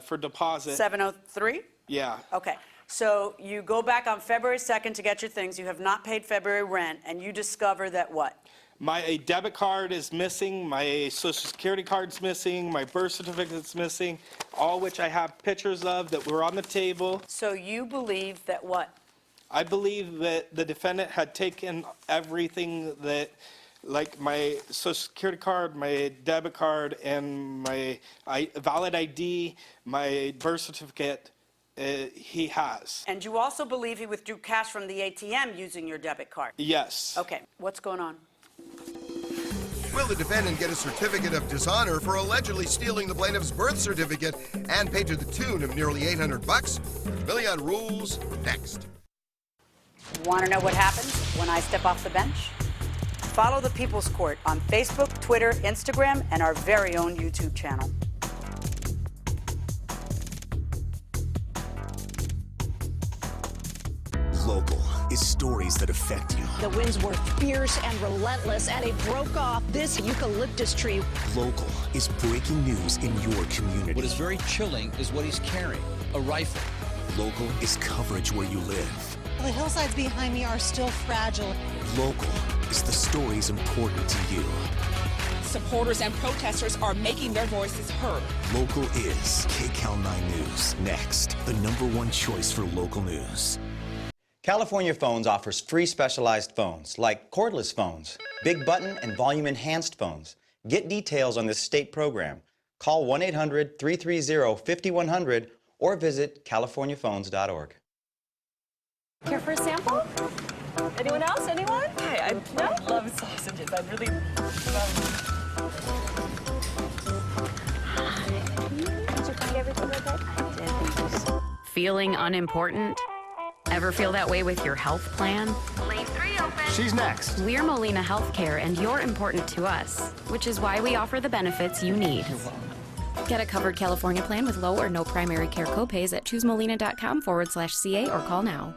Speaker 13: for deposit.
Speaker 1: 703?
Speaker 13: Yeah.
Speaker 1: Okay. So you go back on February 2nd to get your things. You have not paid February rent, and you discover that what?
Speaker 13: My debit card is missing, my social security card's missing, my birth certificate's missing, all which I have pictures of that were on the table.
Speaker 1: So you believe that what?
Speaker 13: I believe that the defendant had taken everything that, like my social security card, my debit card, and my valid ID, my birth certificate, he has.
Speaker 1: And you also believe he withdrew cash from the ATM using your debit card?
Speaker 13: Yes.
Speaker 1: Okay. What's going on?
Speaker 3: Will the defendant get a certificate of dishonor for allegedly stealing the plaintiff's birth certificate and pay to the tune of nearly $800? Billy on Rules, next.
Speaker 1: Want to know what happens when I step off the bench? Follow the People's Court on Facebook, Twitter, Instagram, and our very own YouTube channel.
Speaker 5: Local is stories that affect you.
Speaker 6: The winds were fierce and relentless, and it broke off this eucalyptus tree.
Speaker 5: Local is breaking news in your community.
Speaker 8: What is very chilling is what he's carrying, a rifle.
Speaker 5: Local is coverage where you live.
Speaker 9: The hillsides behind me are still fragile.
Speaker 5: Local is the stories important to you.
Speaker 11: Supporters and protesters are making their voices heard.
Speaker 5: Local is KCAL 9 News. Next, the #1 choice for local news.
Speaker 15: California Phones offers free specialized phones, like cordless phones, big button and volume enhanced phones. Get details on this state program. Call 1-800-330-5100 or visit californiaphones.org.
Speaker 19: Care for a sample? Anyone else? Anyone? Hi, I love sausages. I really love.
Speaker 20: Did you find everything okay? I did. Feeling unimportant? Ever feel that way with your health plan?
Speaker 31: Lane 3 open. She's next.
Speaker 20: We're Molina Healthcare, and you're important to us, which is why we offer the benefits you need. Get a covered California plan with low or no primary care copays at choosemolina.com/CA or call now.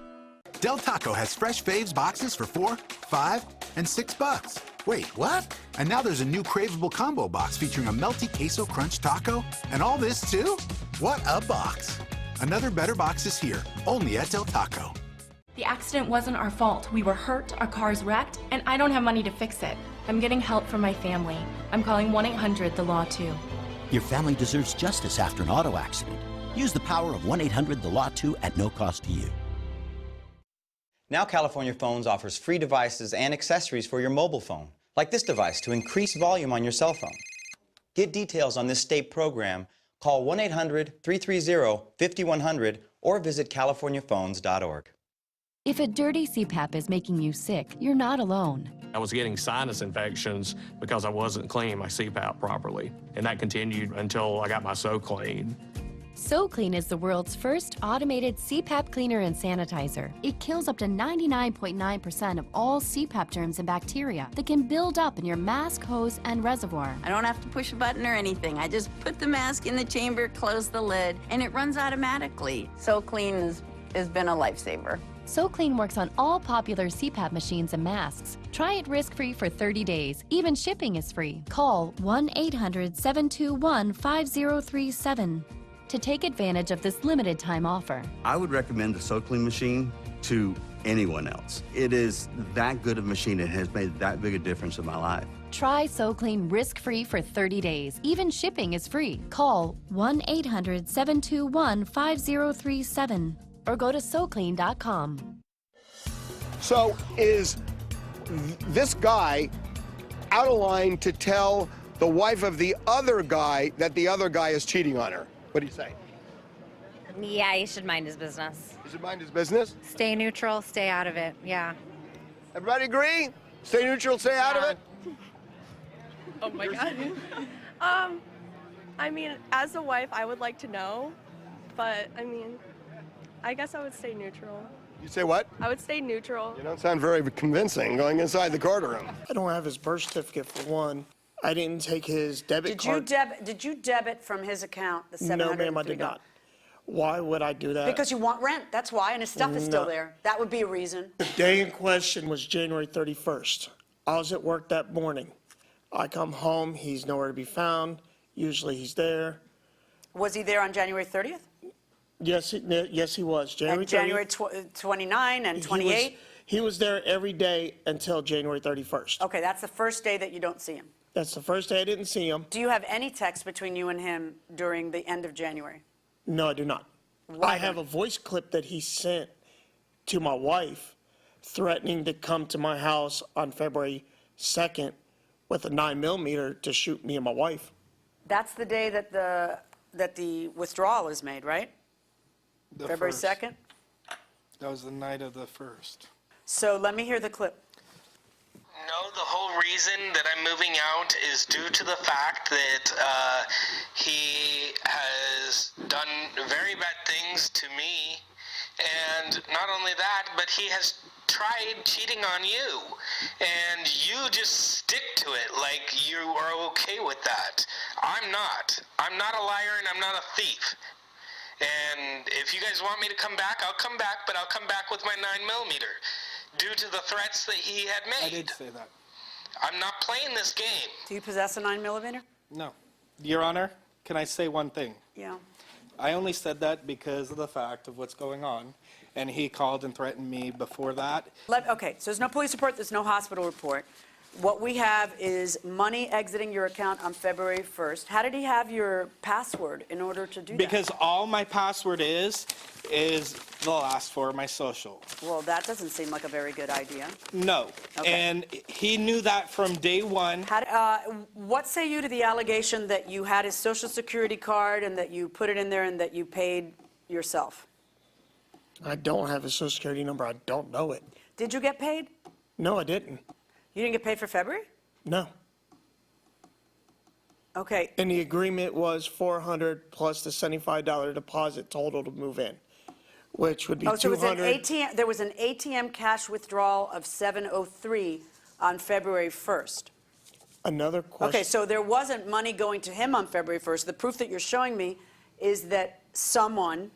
Speaker 22: Del Taco has fresh faves boxes for $4, $5, and $6. Wait, what? And now there's a new craveable combo box featuring a melty queso crunch taco, and all this too? What a box! Another better box is here, only at Del Taco.
Speaker 23: The accident wasn't our fault. We were hurt, our car's wrecked, and I don't have money to fix it. I'm getting help from my family. I'm calling 1-800-THE-LAW-2.
Speaker 24: Your family deserves justice after an auto accident. Use the power of 1-800-THE-LAW-2 at no cost to you.
Speaker 15: Now California Phones offers free devices and accessories for your mobile phone, like this device to increase volume on your cell phone. Get details on this state program. Call 1-800-330-5100 or visit californiaphones.org.
Speaker 21: If a dirty CPAP is making you sick, you're not alone.
Speaker 25: I was getting sinus infections because I wasn't cleaning my CPAP properly, and that continued until I got my SoClean.
Speaker 21: SoClean is the world's first automated CPAP cleaner and sanitizer. It kills up to 99.9% of all CPAP germs and bacteria that can build up in your mask, hose, and reservoir.
Speaker 26: I don't have to push a button or anything. I just put the mask in the chamber, close the lid, and it runs automatically. SoClean has been a lifesaver.
Speaker 21: SoClean works on all popular CPAP machines and masks. Try it risk-free for 30 days. Even shipping is free. Call 1-800-721-5037 to take advantage of this limited time offer.
Speaker 34: I would recommend the SoClean machine to
Speaker 2: anyone else. It is that good of a machine. It has made that big a difference in my life.
Speaker 20: Try SoClean risk-free for 30 days. Even shipping is free. Call 1-800-721-5037 or go to SoClean.com.
Speaker 3: So is this guy out of line to tell the wife of the other guy that the other guy is cheating on her? What do you say?
Speaker 7: Yeah, he should mind his business.
Speaker 3: He should mind his business?
Speaker 7: Stay neutral, stay out of it, yeah.
Speaker 3: Everybody agree? Stay neutral, stay out of it?
Speaker 10: Oh my God. I mean, as a wife, I would like to know, but I mean, I guess I would stay neutral.
Speaker 3: You say what?
Speaker 10: I would stay neutral.
Speaker 3: You don't sound very convincing going inside the courtroom.
Speaker 4: I don't have his birth certificate for one. I didn't take his debit card.
Speaker 1: Did you debit from his account the $703?
Speaker 4: No, ma'am, I did not. Why would I do that?
Speaker 1: Because you want rent. That's why, and his stuff is still there. That would be a reason.
Speaker 4: The day in question was January 31st. I was at work that morning. I come home, he's nowhere to be found. Usually he's there.
Speaker 1: Was he there on January 30th?
Speaker 4: Yes, he was.
Speaker 1: And January 29 and 28?
Speaker 4: He was there every day until January 31st.
Speaker 1: Okay, that's the first day that you don't see him.
Speaker 4: That's the first day I didn't see him.
Speaker 1: Do you have any text between you and him during the end of January?
Speaker 4: No, I do not.
Speaker 1: Why
Speaker 4: I have a voice clip that he sent to my wife threatening to come to my house on February 2nd with a 9mm to shoot me and my wife.
Speaker 1: That's the day that the withdrawal is made, right? February 2nd?
Speaker 13: That was the night of the 1st.
Speaker 1: So let me hear the clip.
Speaker 13: No, the whole reason that I'm moving out is due to the fact that he has done very bad things to me. And not only that, but he has tried cheating on you. And you just stick to it like you are okay with that. I'm not. I'm not a liar and I'm not a thief. And if you guys want me to come back, I'll come back, but I'll come back with my 9mm due to the threats that he had made. I did say that. I'm not playing this game.
Speaker 1: Do you possess a 9mm?
Speaker 13: No. Your Honor, can I say one thing?
Speaker 1: Yeah.
Speaker 13: I only said that because of the fact of what's going on, and he called and threatened me before that.
Speaker 1: Okay, so there's no police report, there's no hospital report. What we have is money exiting your account on February 1st. How did he have your password in order to do that?
Speaker 13: Because all my password is the last four of my social.
Speaker 1: Well, that doesn't seem like a very good idea.
Speaker 13: No.
Speaker 1: Okay.
Speaker 13: And he knew that from day one.
Speaker 1: What say you to the allegation that you had his Social Security card and that you put it in there and that you paid yourself?
Speaker 4: I don't have his Social Security number. I don't know it.
Speaker 1: Did you get paid?
Speaker 4: No, I didn't.
Speaker 1: You didn't get paid for February?
Speaker 4: No.
Speaker 1: Okay.
Speaker 4: And the agreement was $400 plus the $75 deposit total to move in, which would be $200.
Speaker 1: So there was an ATM cash withdrawal of $703 on February 1st.
Speaker 4: Another question.
Speaker 1: Okay, so there wasn't money going to him on February 1st. The proof that you're showing me is that someone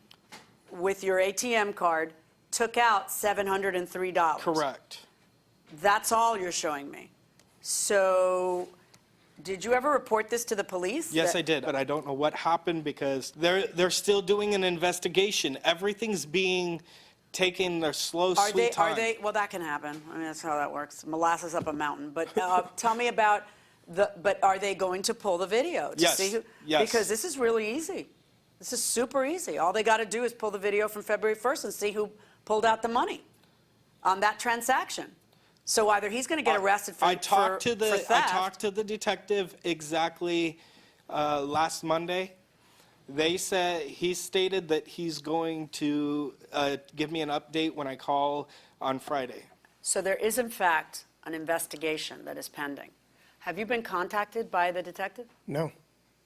Speaker 1: with your ATM card took out $703.
Speaker 13: Correct.
Speaker 1: That's all you're showing me. So did you ever report this to the police?
Speaker 13: Yes, I did, but I don't know what happened because they're still doing an investigation. Everything's being taken their slow, sweet time.
Speaker 1: Well, that can happen. I mean, that's how that works. Molasses up a mountain. But tell me about but are they going to pull the video to see who?
Speaker 13: Yes.
Speaker 1: Because this is really easy. This is super easy. All they got to do is pull the video from February 1st and see who pulled out the money on that transaction. So either he's going to get arrested for theft.
Speaker 13: I talked to the detective exactly last Monday. He stated that he's going to give me an update when I call on Friday.
Speaker 1: So there is, in fact, an investigation that is pending. Have you been contacted by the detective?
Speaker 4: No.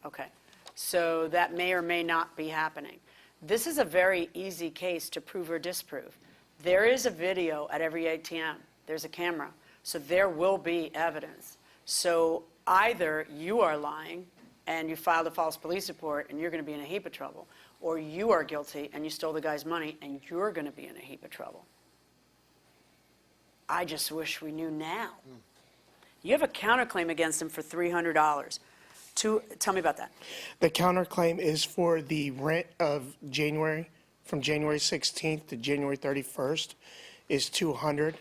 Speaker 1: Okay. So that may or may not be happening. This is a very easy case to prove or disprove. There is a video at every ATM. There's a camera. So there will be evidence. So either you are lying and you filed a false police report and you're going to be in a heap of trouble, or you are guilty and you stole the guy's money and you're going to be in a heap of trouble. I just wish we knew now. You have a counterclaim against him for $300. Tell me about that.
Speaker 4: The counterclaim is for the rent of January, from January 16th to January 31st. is $200.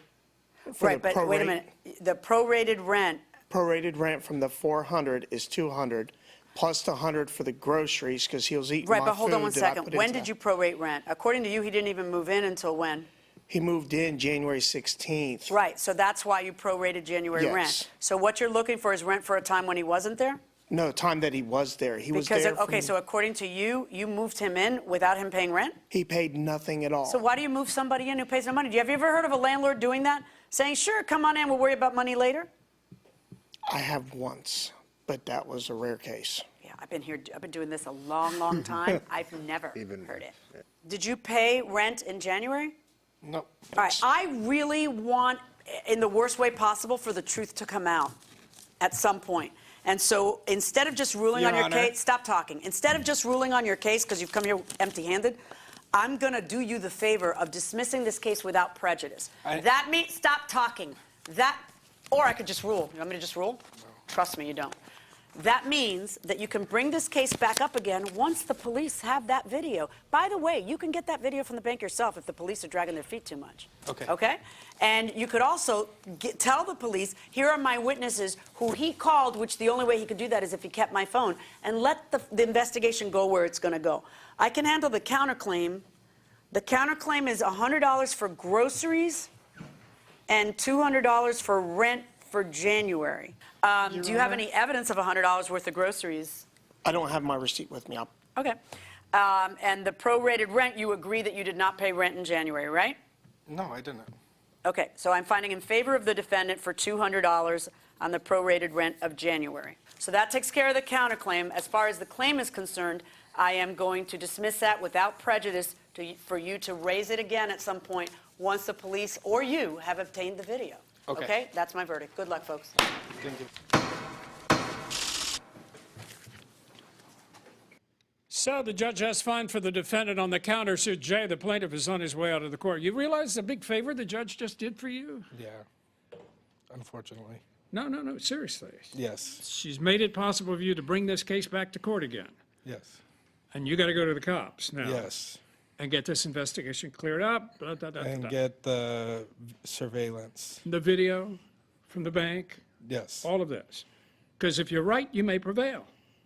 Speaker 1: Right, but wait a minute. The prorated rent.
Speaker 4: Prorated rent from the $400 is $200, plus the $100 for the groceries, because he was eating my
Speaker 1: Right, but hold on one
Speaker 4: food that I
Speaker 1: second.
Speaker 4: put
Speaker 1: When
Speaker 4: into
Speaker 1: did
Speaker 4: that.
Speaker 1: you prorate rent? According to you, he didn't even move in until when?
Speaker 4: He moved in January 16th.
Speaker 1: Right, so that's why you prorated January
Speaker 4: Yes.
Speaker 1: rent. So what you're looking for is rent for a time when he wasn't there?
Speaker 4: No, the time that he was there. He was there
Speaker 1: Okay,
Speaker 4: from-
Speaker 1: so according to you, you moved him in without him paying rent?
Speaker 4: He paid nothing at all.
Speaker 1: So why do you move somebody in who pays no money? Have you ever heard of a landlord doing that? Saying, sure, come on in, we'll worry about money later?
Speaker 4: I have once, but that was a rare case.
Speaker 1: Yeah, I've been doing this a long, long time. I've never heard it. Did you pay rent in January?
Speaker 13: No.
Speaker 1: All right, I really want, in the worst way possible, for the truth to come out at some point. And so instead of just ruling on
Speaker 13: Your
Speaker 1: your
Speaker 13: Honor.
Speaker 1: case, stop talking. Instead of just ruling on your case, because you've come here empty-handed, I'm going to do you the favor of dismissing this case without prejudice. That means, stop talking. Or I could just rule. You want me to just rule? Trust me, you don't. That means that you can bring this case back up again once the police have that video. By the way, you can get that video from the bank yourself if the police are dragging their feet too much.
Speaker 13: Okay.
Speaker 1: Okay? And you could also tell the police, here are my witnesses who he called, which the only way he could do that is if he kept my phone, and let the investigation go where it's going to go. I can handle the counterclaim. The counterclaim is $100 for groceries and $200 for rent for January. Do you have any evidence of $100 worth of groceries?
Speaker 4: I don't have my receipt with me.
Speaker 1: Okay. And the prorated rent, you agree that you did not pay rent in January, right?
Speaker 13: No, I didn't.
Speaker 1: Okay, so I'm finding in favor of the defendant for $200 on the prorated rent of January. So that takes care of the counterclaim. As far as the claim is concerned, I am going to dismiss that without prejudice for you to raise it again at some point once the police or you have obtained the video.
Speaker 13: Okay.
Speaker 1: That's my verdict. Good luck, folks.
Speaker 13: Thank you.
Speaker 6: So the judge has fined for the defendant on the countersuit. Jay, the plaintiff, is on his way out of the court. You realize the big favor the judge just did for you?
Speaker 13: Yeah, unfortunately.
Speaker 6: No, seriously.
Speaker 13: Yes.
Speaker 6: She's made it possible for you to bring this case back to court again.
Speaker 13: Yes.
Speaker 6: And you got to go to the cops now.
Speaker 13: Yes.
Speaker 6: And get this investigation cleared up.
Speaker 13: And get the surveillance.
Speaker 6: The video from the bank.
Speaker 13: Yes.
Speaker 6: All of this. Because if you're right, you may prevail.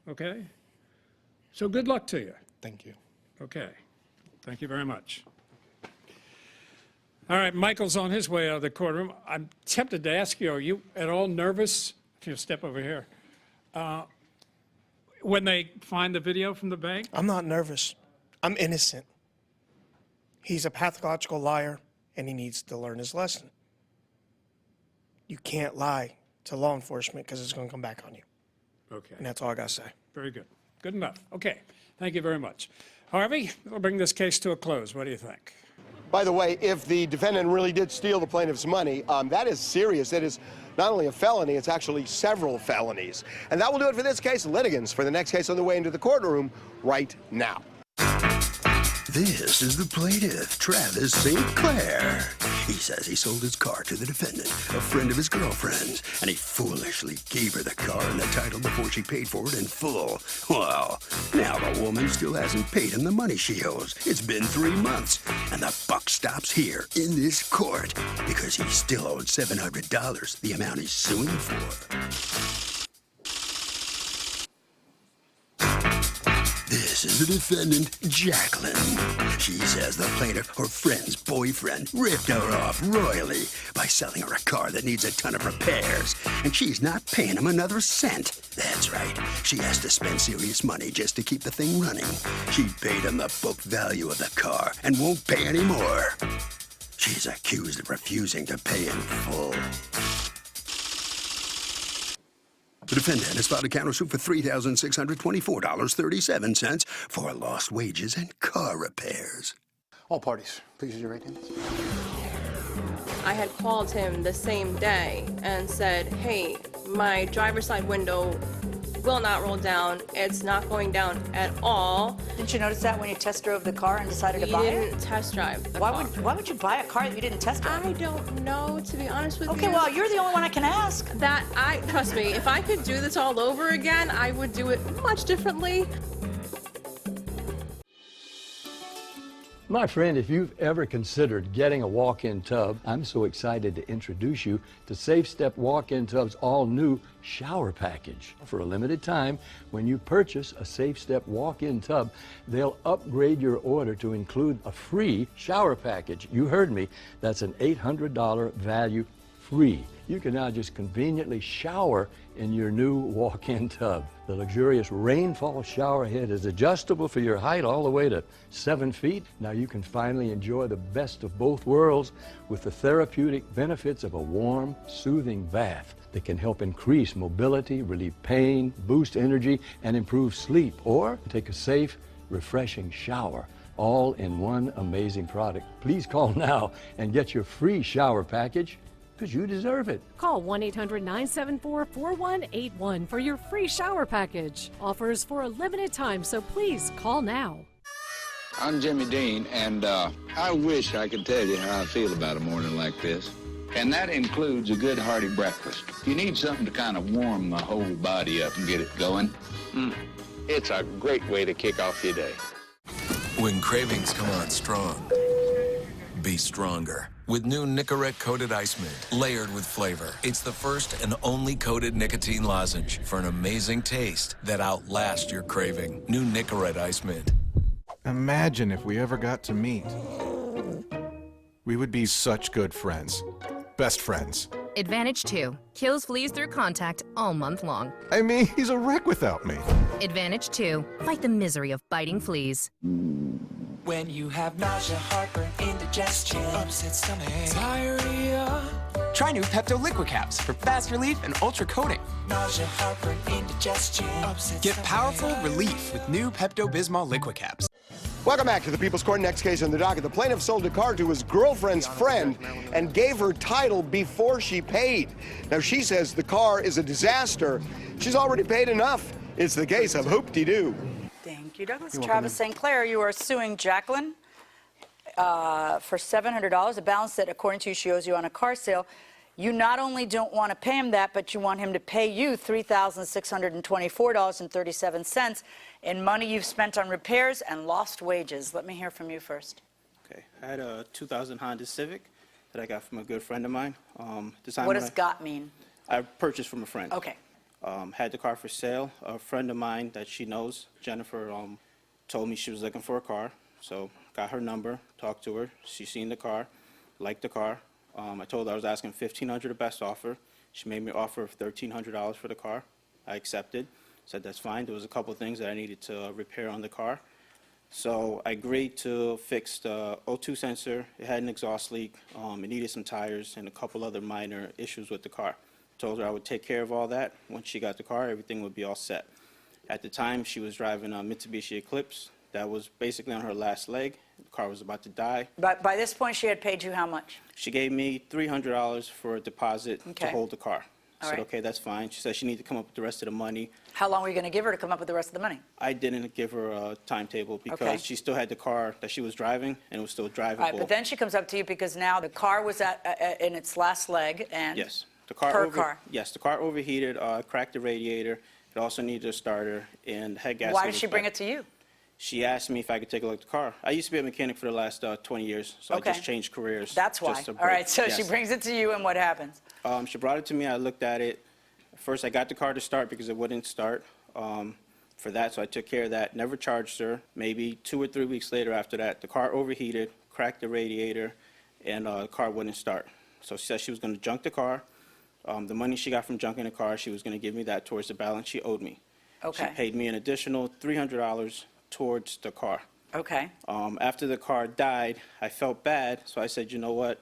Speaker 6: Okay? So good luck to you.
Speaker 13: Thank you.
Speaker 6: Okay. Thank you very much. All right, Michael's on his way out of the courtroom. I'm tempted to ask you, are you at all nervous? If you step over here. When they find the video from the bank?
Speaker 4: I'm not nervous. I'm innocent. He's a pathological liar, and he needs to learn his lesson. You can't lie to law enforcement because it's going to come back on you.
Speaker 6: Okay.
Speaker 4: And that's all I got to say.
Speaker 6: Very good. Good enough. Okay. Thank you very much. Harvey, we'll bring this case to a close. What do you think?
Speaker 3: By the way, if the defendant really did steal the plaintiff's money, that is serious. That is not only a felony, it's actually several felonies. And that will do it for this case. Litigants for the next case on the way into the courtroom right now.
Speaker 8: This is the plaintiff, Travis St. Clair. He says he sold his car to the defendant, a friend of his girlfriend's, and he foolishly gave her the car and the title before she paid for it in full. Well, now the woman still hasn't paid him the money she owes. It's been 3 months, and the buck stops here in this court because he still owed $700, the amount he's suing for. This is the defendant, Jacqueline. She says the plaintiff, her friend's boyfriend, ripped her off royally by selling her a car that needs a ton of repairs, and she's not paying him another cent. That's right. She has to spend serious money just to keep the thing running. She paid him the book value of the car and won't pay any more. She's accused of refusing to pay in full. The defendant has filed a countersuit for $3,624.37 for lost wages and car repairs.
Speaker 12: All parties, please use your right hands.
Speaker 10: I had called him the same day and said, hey, my driver's side window will not roll down. It's not going down at all.
Speaker 1: Didn't you notice that when you test drove the car and decided to buy it?
Speaker 10: We didn't test drive the car.
Speaker 1: Why would you buy a car that you didn't test drive?
Speaker 10: I don't know, to be honest with you.
Speaker 1: Okay, well, you're the only one I can ask.
Speaker 10: Trust me, if I could do this all over again, I would do it much differently.
Speaker 5: My friend, if you've ever considered getting a walk-in tub, I'm so excited to introduce you to Safe Step Walk-In Tub's all-new shower package. For a limited time, when you purchase a Safe Step walk-in tub, they'll upgrade your order to include a free shower package. You heard me, that's an $800 value free. You can now just conveniently shower in your new walk-in tub. The luxurious rainfall shower head is adjustable for your height all the way to 7 feet. Now you can finally enjoy the best of both worlds with the therapeutic benefits of a warm, soothing bath that can help increase mobility, relieve pain, boost energy, and improve sleep, or take a safe, refreshing shower, all in one amazing product. Please call now and get your free shower package, because you deserve it.
Speaker 9: Call 1-800-974-4181 for your free shower package. Offers for a limited time, so please call now.
Speaker 11: I'm Jimmy Dean, and I wish I could tell you how I feel about a morning like this. And that includes a good hearty breakfast. You need something to kind of warm the whole body up and get it going. It's a great way to kick off your day.
Speaker 14: When cravings come on strong, be stronger. With new Nicorette coated ice mint, layered with flavor. It's the first and only coated nicotine lozenge for an amazing taste that outlasts your craving. New Nicorette ice mint.
Speaker 16: Imagine if we ever got to meet. We would be such good friends. Best friends.
Speaker 17: Advantage 2. Kills fleas through contact all month long.
Speaker 16: I mean, he's a wreck without me.
Speaker 17: Advantage 2. Fight the misery of biting fleas.
Speaker 18: When you have nausea, heartburn, indigestion, upset stomach, diarrhea.
Speaker 27: Try new Pepto Liquid Caps for fast relief and ultra coating.
Speaker 18: Nausea, heartburn, indigestion, upset
Speaker 27: Get
Speaker 18: stomach.
Speaker 27: powerful relief with new Pepto-Bismol Liquid Caps.
Speaker 3: Welcome back to the People's Court. Next case on the docket. The plaintiff sold a car to his girlfriend's friend and gave her title before she paid. Now, she says the car is a disaster. She's already paid enough. It's the case of Hoop-de-Doo.
Speaker 1: Thank you, Douglas.
Speaker 3: You're
Speaker 1: Travis
Speaker 3: welcome.
Speaker 1: St. Clair, you are suing Jacqueline for $700, a balance that, according to you, she owes you on a car sale. You not only don't want to pay him that, but you want him to pay you $3,624.37 in money you've spent on repairs and lost wages. Let me hear from you first.
Speaker 28: Okay, I had a 2000 Honda Civic that I got from a good friend of mine.
Speaker 1: What does got mean?
Speaker 28: I purchased from a friend.
Speaker 1: Okay.
Speaker 28: Had the car for sale. A friend of mine that she knows, Jennifer, told me she was looking for a car. So got her number, talked to her. She seen the car, liked the car. I told her I was asking $1,500 the best offer. She made me an offer of $1,300 for the car. I accepted. Said that's fine. There was a couple of things that I needed to repair on the car. So I agreed to fix the O2 sensor. It had an exhaust leak. It needed some tires and a couple other minor issues with the car. Told her I would take care of all that. Once she got the car, everything would be all set. At the time, she was driving a Mitsubishi Eclipse that was basically on her last leg. The car was about to die.
Speaker 1: But by this point, she had paid you how much?
Speaker 28: She gave me $300 for a deposit to
Speaker 1: Okay.
Speaker 28: hold the car. I
Speaker 1: All
Speaker 28: said,
Speaker 1: right.
Speaker 28: okay, that's fine. She said she needed to come up with the rest of the money.
Speaker 1: How long were you going to give her to come up with the rest of the money?
Speaker 28: I didn't give her a timetable because
Speaker 1: Okay.
Speaker 28: she still had the car that she was driving and it was still drivable.
Speaker 1: All right, but then she comes up to you because now the car was in its last leg and
Speaker 28: Yes. The car
Speaker 1: her car.
Speaker 28: Yes, the car overheated, cracked the radiator. It also needed a starter and head gasket.
Speaker 1: Why did she bring it to you?
Speaker 28: She asked me if I could take a look at the car. I used to be a mechanic for the last 20 years, so
Speaker 1: Okay.
Speaker 28: I just changed careers.
Speaker 1: That's why.
Speaker 28: just to
Speaker 1: All right,
Speaker 28: break-
Speaker 1: so
Speaker 28: yes.
Speaker 1: she brings it to you and what happens?
Speaker 28: She brought it to me. I looked at it. First, I got the car to start because it wouldn't start for that, so I took care of that. Never charged her. Maybe 2 or 3 weeks later after that, the car overheated, cracked the radiator, and the car wouldn't start. So she said she was going to junk the car. The money she got from junking the car, she was going to give me that towards the balance she owed me.
Speaker 1: Okay.
Speaker 28: She paid me an additional $300 towards the car.
Speaker 1: Okay.
Speaker 28: After the car died, I felt bad, so I said, you know what,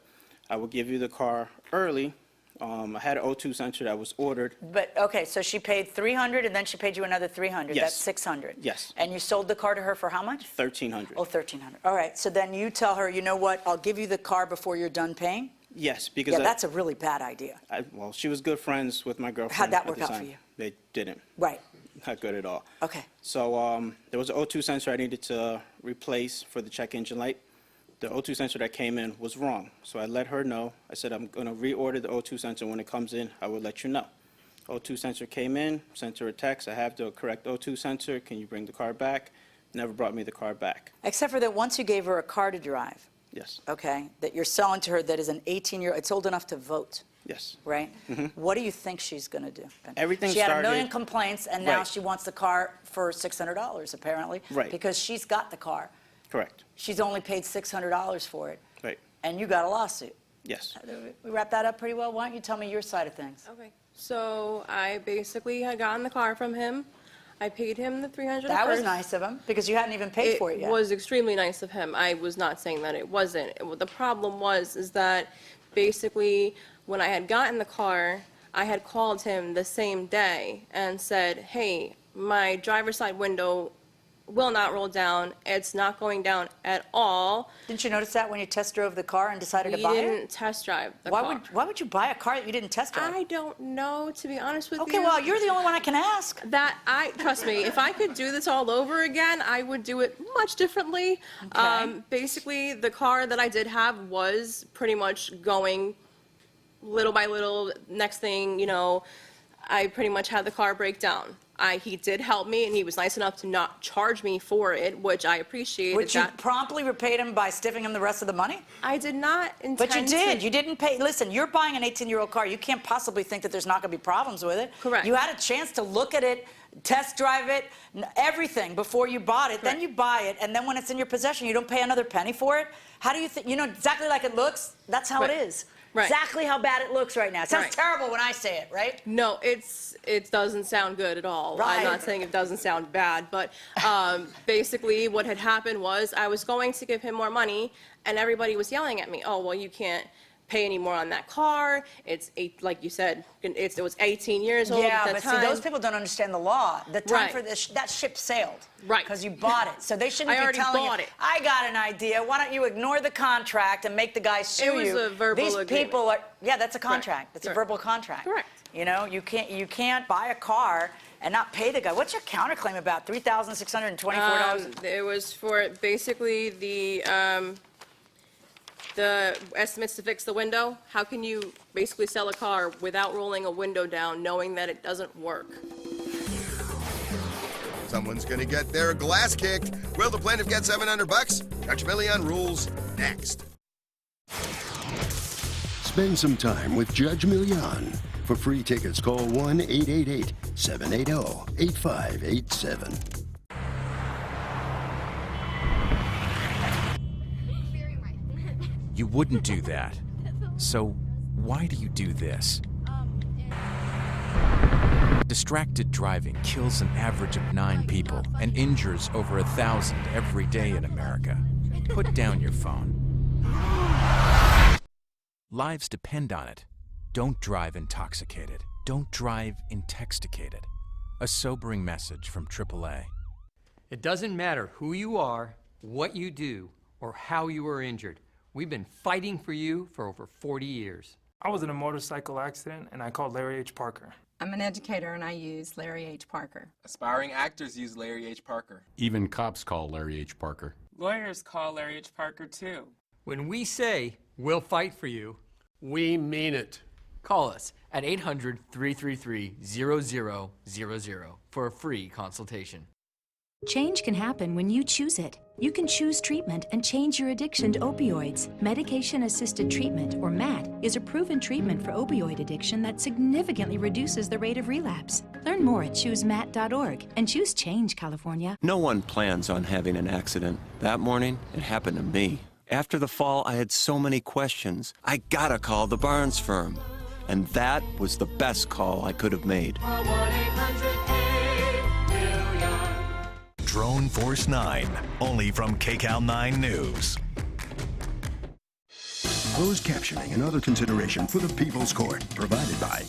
Speaker 28: I will give you the car early. I had an O2 sensor that was ordered.
Speaker 1: But, okay, so she paid $300 and then she paid you another $300.
Speaker 28: Yes.
Speaker 1: That's $600.
Speaker 28: Yes.
Speaker 1: And you sold the car to her for how much?
Speaker 28: $1,300.
Speaker 1: Oh, $1,300. All right, so then you tell her, you know what, I'll give you the car before you're done paying?
Speaker 28: Yes, because
Speaker 1: Yeah, that's a really bad idea.
Speaker 28: well, she was good friends with my girlfriend.
Speaker 1: How'd that
Speaker 28: at
Speaker 1: work
Speaker 28: the
Speaker 1: out for
Speaker 28: time.
Speaker 1: you?
Speaker 28: They didn't.
Speaker 1: Right.
Speaker 28: Not good at all.
Speaker 1: Okay.
Speaker 28: So there was an O2 sensor I needed to replace for the check engine light. The O2 sensor that came in was wrong. So I let her know. I said, I'm going to reorder the O2 sensor. When it comes in, I will let you know. O2 sensor came in, sent her a text. I have the correct O2 sensor. Can you bring the car back? Never brought me the car back.
Speaker 1: Except for that once you gave her a car to drive,
Speaker 28: Yes.
Speaker 1: okay, that you're selling to her that is an 18-year-old, it's old enough to vote,
Speaker 28: Yes.
Speaker 1: right? What do you think she's going to do?
Speaker 28: Everything
Speaker 1: She had a
Speaker 28: started-
Speaker 1: million complaints, and now
Speaker 28: Right.
Speaker 1: she wants the car for $600, apparently.
Speaker 28: Right.
Speaker 1: Because she's got the car.
Speaker 28: Correct.
Speaker 1: She's only paid $600 for it,
Speaker 28: Right.
Speaker 1: and you got a lawsuit.
Speaker 28: Yes.
Speaker 1: We wrap that up pretty well. Why don't you tell me your side of things?
Speaker 10: Okay. So I basically had gotten the car from him. I paid him the $300.
Speaker 1: That was nice of him, because you hadn't even paid for it yet.
Speaker 10: It was extremely nice of him. I was not saying that it wasn't. The problem is that basically when I had gotten the car, I had called him the same day and said, hey, my driver's side window will not roll down. It's not going down at all.
Speaker 1: Didn't you notice that when you test drove the car and decided to buy it?
Speaker 10: We didn't test drive the car.
Speaker 1: Why would you buy a car that you didn't test drive?
Speaker 10: I don't know, to be honest with you.
Speaker 1: Okay, well, you're the only one I can ask.
Speaker 10: Trust me, if I could do this all over again, I would do it much differently.
Speaker 1: Okay.
Speaker 10: Basically, the car that I did have was pretty much going little by little. Next thing, you know, I pretty much had the car break down. He did help me, and he was nice enough to not charge me for it, which I appreciated.
Speaker 1: Which you promptly repaid him by stiffing him the rest of the money?
Speaker 10: I did not intend
Speaker 1: But you did.
Speaker 10: to.
Speaker 1: You didn't pay. Listen, you're buying an 18-year-old car. You can't possibly think that there's not going to be problems with it.
Speaker 10: Correct.
Speaker 1: You had a chance to look at it, test drive it, everything before you bought it.
Speaker 10: Correct.
Speaker 1: Then you buy it, and then when it's in your possession, you don't pay another penny for it? How do you think? You know exactly like it looks? That's how it is.
Speaker 10: Right.
Speaker 1: Exactly how bad it looks right now. It sounds
Speaker 10: Right.
Speaker 1: terrible when I say it, right?
Speaker 10: No, it doesn't sound good at all.
Speaker 1: Right.
Speaker 10: I'm not saying it doesn't sound bad, but basically what had happened was I was going to give him more money, and everybody was yelling at me, oh, well, you can't pay any more on that car. It's like you said, it was 18 years old
Speaker 1: Yeah,
Speaker 10: at the
Speaker 1: but
Speaker 10: time.
Speaker 1: see, those people don't understand the law. The time
Speaker 10: Right.
Speaker 1: for this, that ship sailed.
Speaker 10: Right.
Speaker 1: Because you bought it. So they shouldn't
Speaker 10: I
Speaker 1: be
Speaker 10: already
Speaker 1: telling
Speaker 10: bought
Speaker 1: you,
Speaker 10: it.
Speaker 1: I got an idea. Why don't you ignore the contract and make the guy sue you?
Speaker 10: It was a verbal
Speaker 1: These
Speaker 10: agreement.
Speaker 1: people are, yeah, that's a contract.
Speaker 10: Right.
Speaker 1: That's a
Speaker 10: Right.
Speaker 1: verbal contract.
Speaker 10: Correct.
Speaker 1: You know, you can't buy a car and not pay the guy. What's your counterclaim about? $3,624?
Speaker 10: It was for basically the estimates to fix the window. How can you basically sell a car without rolling a window down, knowing that it doesn't work?
Speaker 15: Someone's gonna get their glass kicked. Will the plaintiff get $700? Judge Million rules next.
Speaker 8: Spend some time with Judge Millian. For free tickets, call 1-888-780-8587.
Speaker 19: You wouldn't do that. So why do you do this? Distracted driving kills an average of 9 people and injures over 1,000 every day in America. Put down your phone. Lives depend on it. Don't drive intoxicated. Don't drive intoxicated. A sobering message from AAA.
Speaker 21: It doesn't matter who you are, what you do, or how you were injured. We've been fighting for you for over 40 years.
Speaker 22: I was in a motorcycle accident and I called Larry H. Parker.
Speaker 23: I'm an educator and I use Larry H. Parker.
Speaker 27: Aspiring actors use Larry H. Parker.
Speaker 24: Even cops call Larry H. Parker.
Speaker 22: Lawyers call Larry H. Parker too.
Speaker 21: When we say we'll fight for you,
Speaker 25: we mean it.
Speaker 21: Call us at 800-333-0000 for a free consultation.
Speaker 26: Change can happen when you choose it. You can choose treatment and change your addiction to opioids. Medication-assisted treatment, or MAT, is a proven treatment for opioid addiction that significantly reduces the rate of relapse. Learn more at choosemat.org and choose change, California.
Speaker 29: No one plans on having an accident. That morning, it happened to me. After the fall, I had so many questions. I gotta call the Barnes firm. And that was the best call I could have made.
Speaker 30: Drone Force 9, only from KCAL 9 News.
Speaker 8: Closed captioning and other consideration for the People's Court, provided by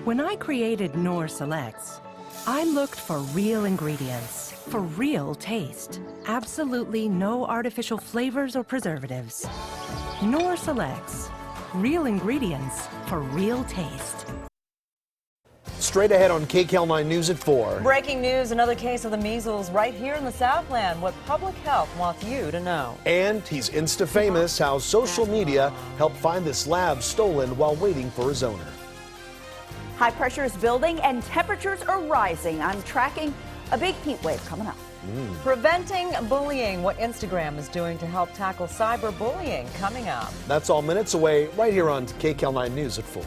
Speaker 31: When I created Nor Selects,
Speaker 2: I looked for real ingredients, for real taste. Absolutely no artificial flavors or preservatives. Nor selects. Real ingredients for real taste.
Speaker 4: Straight ahead on KCAL 9 News at 4.
Speaker 5: Breaking news, another case of the measles right here in the Southland. What public health wants you to know.
Speaker 4: And he's Insta-famous, how social media helped find this lab stolen while waiting for his owner.
Speaker 6: High pressure is building and temperatures are rising. I'm tracking a big heat wave coming up.
Speaker 5: Preventing bullying, what Instagram is doing to help tackle cyberbullying, coming up.
Speaker 4: That's all minutes away right here on KCAL 9 News at 4.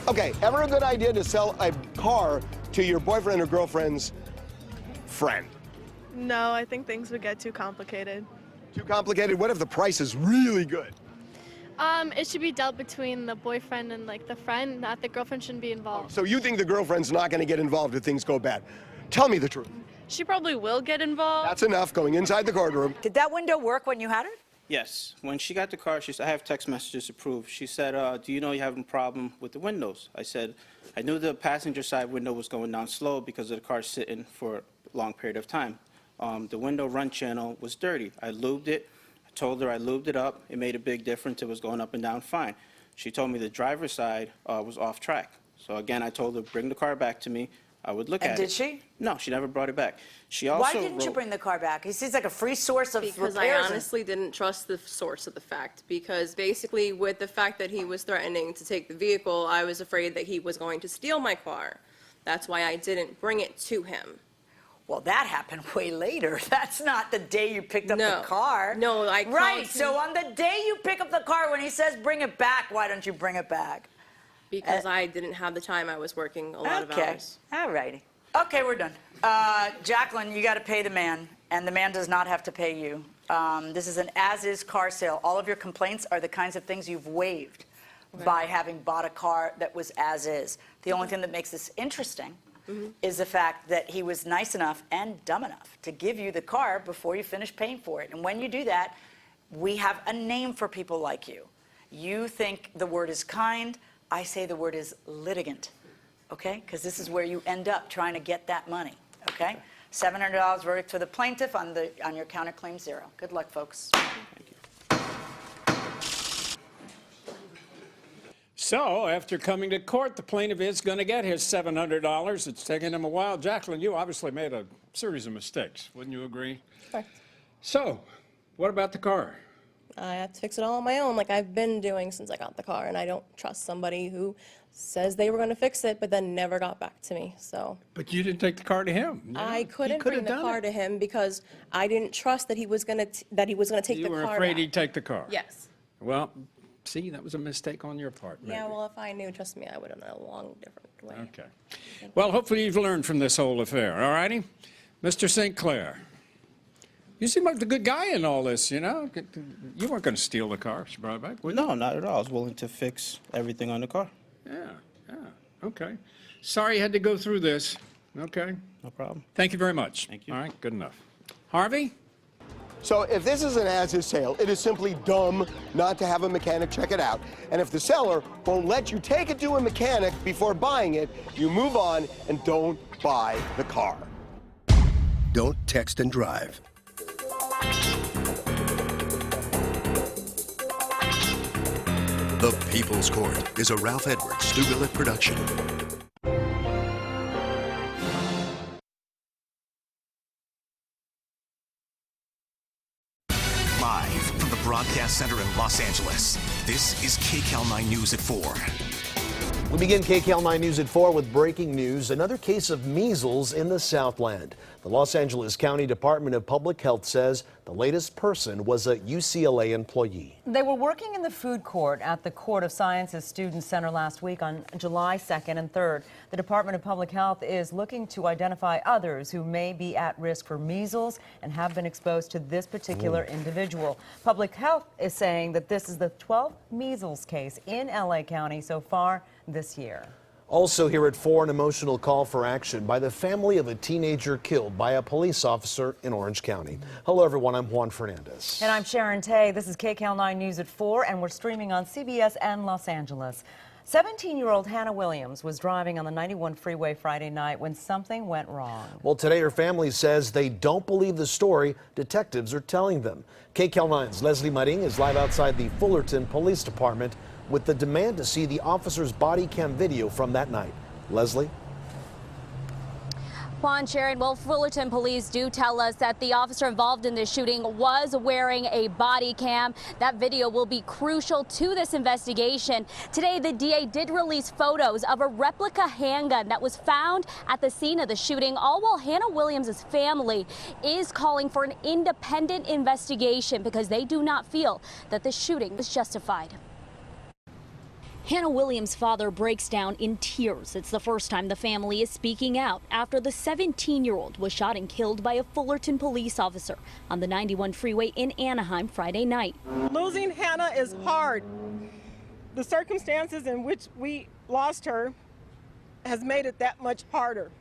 Speaker 3: Okay, ever a good idea to sell a car to your boyfriend or girlfriend's friend?
Speaker 7: No, I think things would get too complicated.
Speaker 3: Too complicated? What if the price is really good?
Speaker 7: It should be dealt between the boyfriend and like the friend, not the girlfriend shouldn't be involved.
Speaker 3: So you think the girlfriend's not going to get involved if things go bad? Tell me the truth.
Speaker 7: She probably will get involved.
Speaker 3: That's enough, going inside the courtroom.
Speaker 1: Did that window work when you had her?
Speaker 28: Yes. When she got the car, she said, I have text messages to prove. She said, do you know you're having a problem with the windows? I said, I knew the passenger side window was going down slow because of the car sitting for a long period of time. The window run channel was dirty. I lubed it. I told her I lubed it up. It made a big difference. It was going up and down fine. She told me the driver's side was off track. So again, I told her, bring the car back to me. I would look at it.
Speaker 1: And did she?
Speaker 28: No, she never brought it back. She also
Speaker 1: Why didn't you bring the car back? He seems like a free source of
Speaker 10: Because
Speaker 1: repairs.
Speaker 10: I honestly didn't trust the source of the fact. Because basically, with the fact that he was threatening to take the vehicle, I was afraid that he was going to steal my car. That's why I didn't bring it to him.
Speaker 1: Well, that happened way later. That's not the day you picked up the car.
Speaker 10: No, I called
Speaker 1: Right,
Speaker 10: him-
Speaker 1: so on the day you pick up the car, when he says bring it back, why don't you bring it back?
Speaker 10: Because I didn't have the time. I was working a lot of hours.
Speaker 1: All righty. Okay, we're done. Jacqueline, you got to pay the man, and the man does not have to pay you. This is an as-is car sale. All of your complaints are the kinds of things you've waived by having bought a car that was as-is. The only thing that makes this interesting is the fact that he was nice enough and dumb enough to give you the car before you finish paying for it. And when you do that, we have a name for people like you. You think the word is kind. I say the word is litigant. Okay? Because this is where you end up trying to get that money. Okay? $700 verdict for the plaintiff on your counterclaim 0. Good luck, folks.
Speaker 9: So, after coming to court, the plaintiff is going to get his $700. It's taken him a while. Jacqueline, you obviously made a series of mistakes. Wouldn't you agree?
Speaker 10: Correct.
Speaker 9: So, what about the car?
Speaker 10: I have to fix it all on my own, like I've been doing since I got the car, and I don't trust somebody who says they were going to fix it, but then never got back to me. So
Speaker 9: But you didn't take the car to him.
Speaker 10: I couldn't bring the car to him because I didn't trust that he was going to take the
Speaker 9: You
Speaker 10: car.
Speaker 9: were afraid
Speaker 10: back.
Speaker 9: he'd take the car.
Speaker 10: Yes.
Speaker 9: Well, see, that was a mistake on your part. Maybe.
Speaker 10: Yeah. Well, if I knew, trust me, I would have done it a long different way.
Speaker 9: Okay. Well, hopefully you've learned from this whole affair. All righty, Mr. St. Clair. You seem like the good guy in all this, you know? You weren't going to steal the car she brought it back, were you?
Speaker 28: No, not at all. I was willing to fix everything on the car.
Speaker 9: Yeah, okay. Sorry you had to go through this. Okay.
Speaker 28: No problem.
Speaker 9: Thank you very much.
Speaker 28: Thank you.
Speaker 9: All right, good enough. Harvey?
Speaker 3: So if this is an as-is sale, it is simply dumb not to have a mechanic check it out. And if the seller won't let you take it to a mechanic before buying it, you move on and don't buy the car.
Speaker 8: Don't text and drive. The People's Court is a Ralph Edwards Stu Billett production.
Speaker 30: Live from the Broadcast Center in Los Angeles, this is KCAL 9 News at 4.
Speaker 4: We begin KCAL 9 News at 4 with breaking news. Another case of measles in the Southland. The Los Angeles County Department of Public Health says the latest person was a UCLA employee.
Speaker 5: They were working in the food court at the Court of Sciences Student Center last week on July 2nd and 3rd. The Department of Public Health is looking to identify others who may be at risk for measles and have been exposed to this particular individual. Public Health is saying that this is the 12th measles case in LA County so far this year.
Speaker 4: Also here at 4, an emotional call for action by the family of a teenager killed by a police officer in Orange County. Hello, everyone. I'm Juan Fernandez.
Speaker 5: And I'm Sharon Tay. This is KCAL 9 News at 4, and we're streaming on CBS and Los Angeles. 17-year-old Hannah Williams was driving on the 91 freeway Friday night when something went wrong.
Speaker 4: Well, today her family says they don't believe the story detectives are telling them. KCAL 9's Leslie Maring is live outside the Fullerton Police Department with the demand to see the officer's body cam video from that night. Leslie?
Speaker 11: Juan, Sharon, well, Fullerton police do tell us that the officer involved in this shooting was wearing a body cam. That video will be crucial to this investigation. Today, the DA did release photos of a replica handgun that was found at the scene of the shooting, all while Hannah Williams' family is calling for an independent investigation because they do not feel that the shooting was justified. Hannah Williams' father breaks down in tears. It's the first time the family is speaking out after the 17-year-old was shot and killed by a Fullerton police officer on the 91 freeway in Anaheim Friday night.
Speaker 12: Losing Hannah is hard. The circumstances in which we lost her has made it that much harder.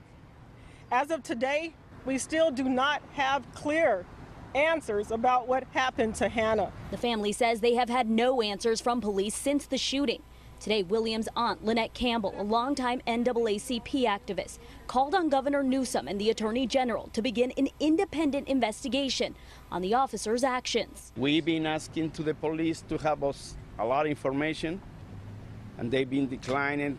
Speaker 12: As of today, we still do not have clear answers about what happened to Hannah.
Speaker 11: The family says they have had no answers from police since the shooting. Today, Williams' aunt, Lynette Campbell, a longtime NAACP activist, called on Governor Newsom and the Attorney General to begin an independent investigation on the officer's actions.
Speaker 13: We've been asking to the police to have us a lot of information, and they've been declining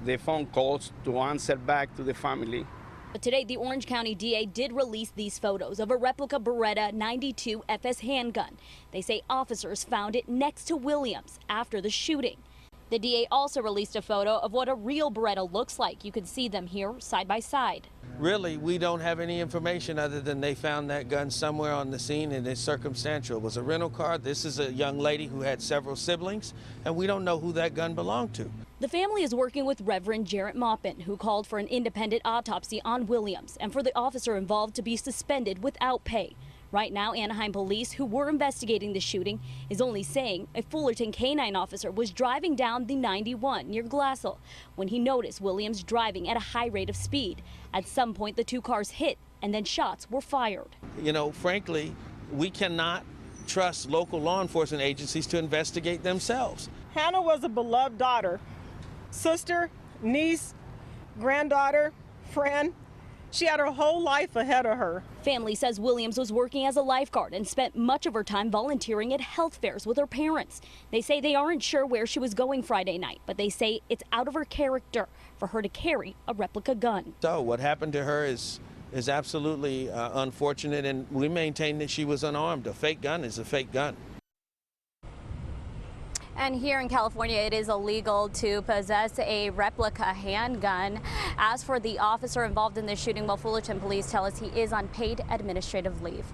Speaker 13: the phone calls to answer back to the family.
Speaker 11: But today, the Orange County DA did release these photos of a replica Berretta 92 FS handgun. They say officers found it next to Williams after the shooting. The DA also released a photo of what a real Berretta looks like. You can see them here side by side.
Speaker 14: Really, we don't have any information other than they found that gun somewhere on the scene and it's circumstantial. It was a rental car. This is a young lady who had several siblings, and we don't know who that gun belonged to.
Speaker 11: The family is working with Reverend Jarrett Maupin, who called for an independent autopsy on Williams and for the officer involved to be suspended without pay. Right now, Anaheim police, who were investigating the shooting, is only saying a Fullerton canine officer was driving down the 91 near Glassell when he noticed Williams driving at a high rate of speed. At some point, the two cars hit and then shots were fired.
Speaker 14: You know, frankly, we cannot trust local law enforcement agencies to investigate themselves.
Speaker 12: Hannah was a beloved daughter, sister, niece, granddaughter, friend. She had her whole life ahead of her.
Speaker 11: Family says Williams was working as a lifeguard and spent much of her time volunteering at health fairs with her parents. They say they aren't sure where she was going Friday night, but they say it's out of her character for her to carry a replica gun.
Speaker 14: So what happened to her is absolutely unfortunate, and we maintain that she was unarmed. A fake gun is a fake gun.
Speaker 11: And here in California, it is illegal to possess a replica handgun. As for the officer involved in this shooting, well, Fullerton police tell us he is on paid administrative leave.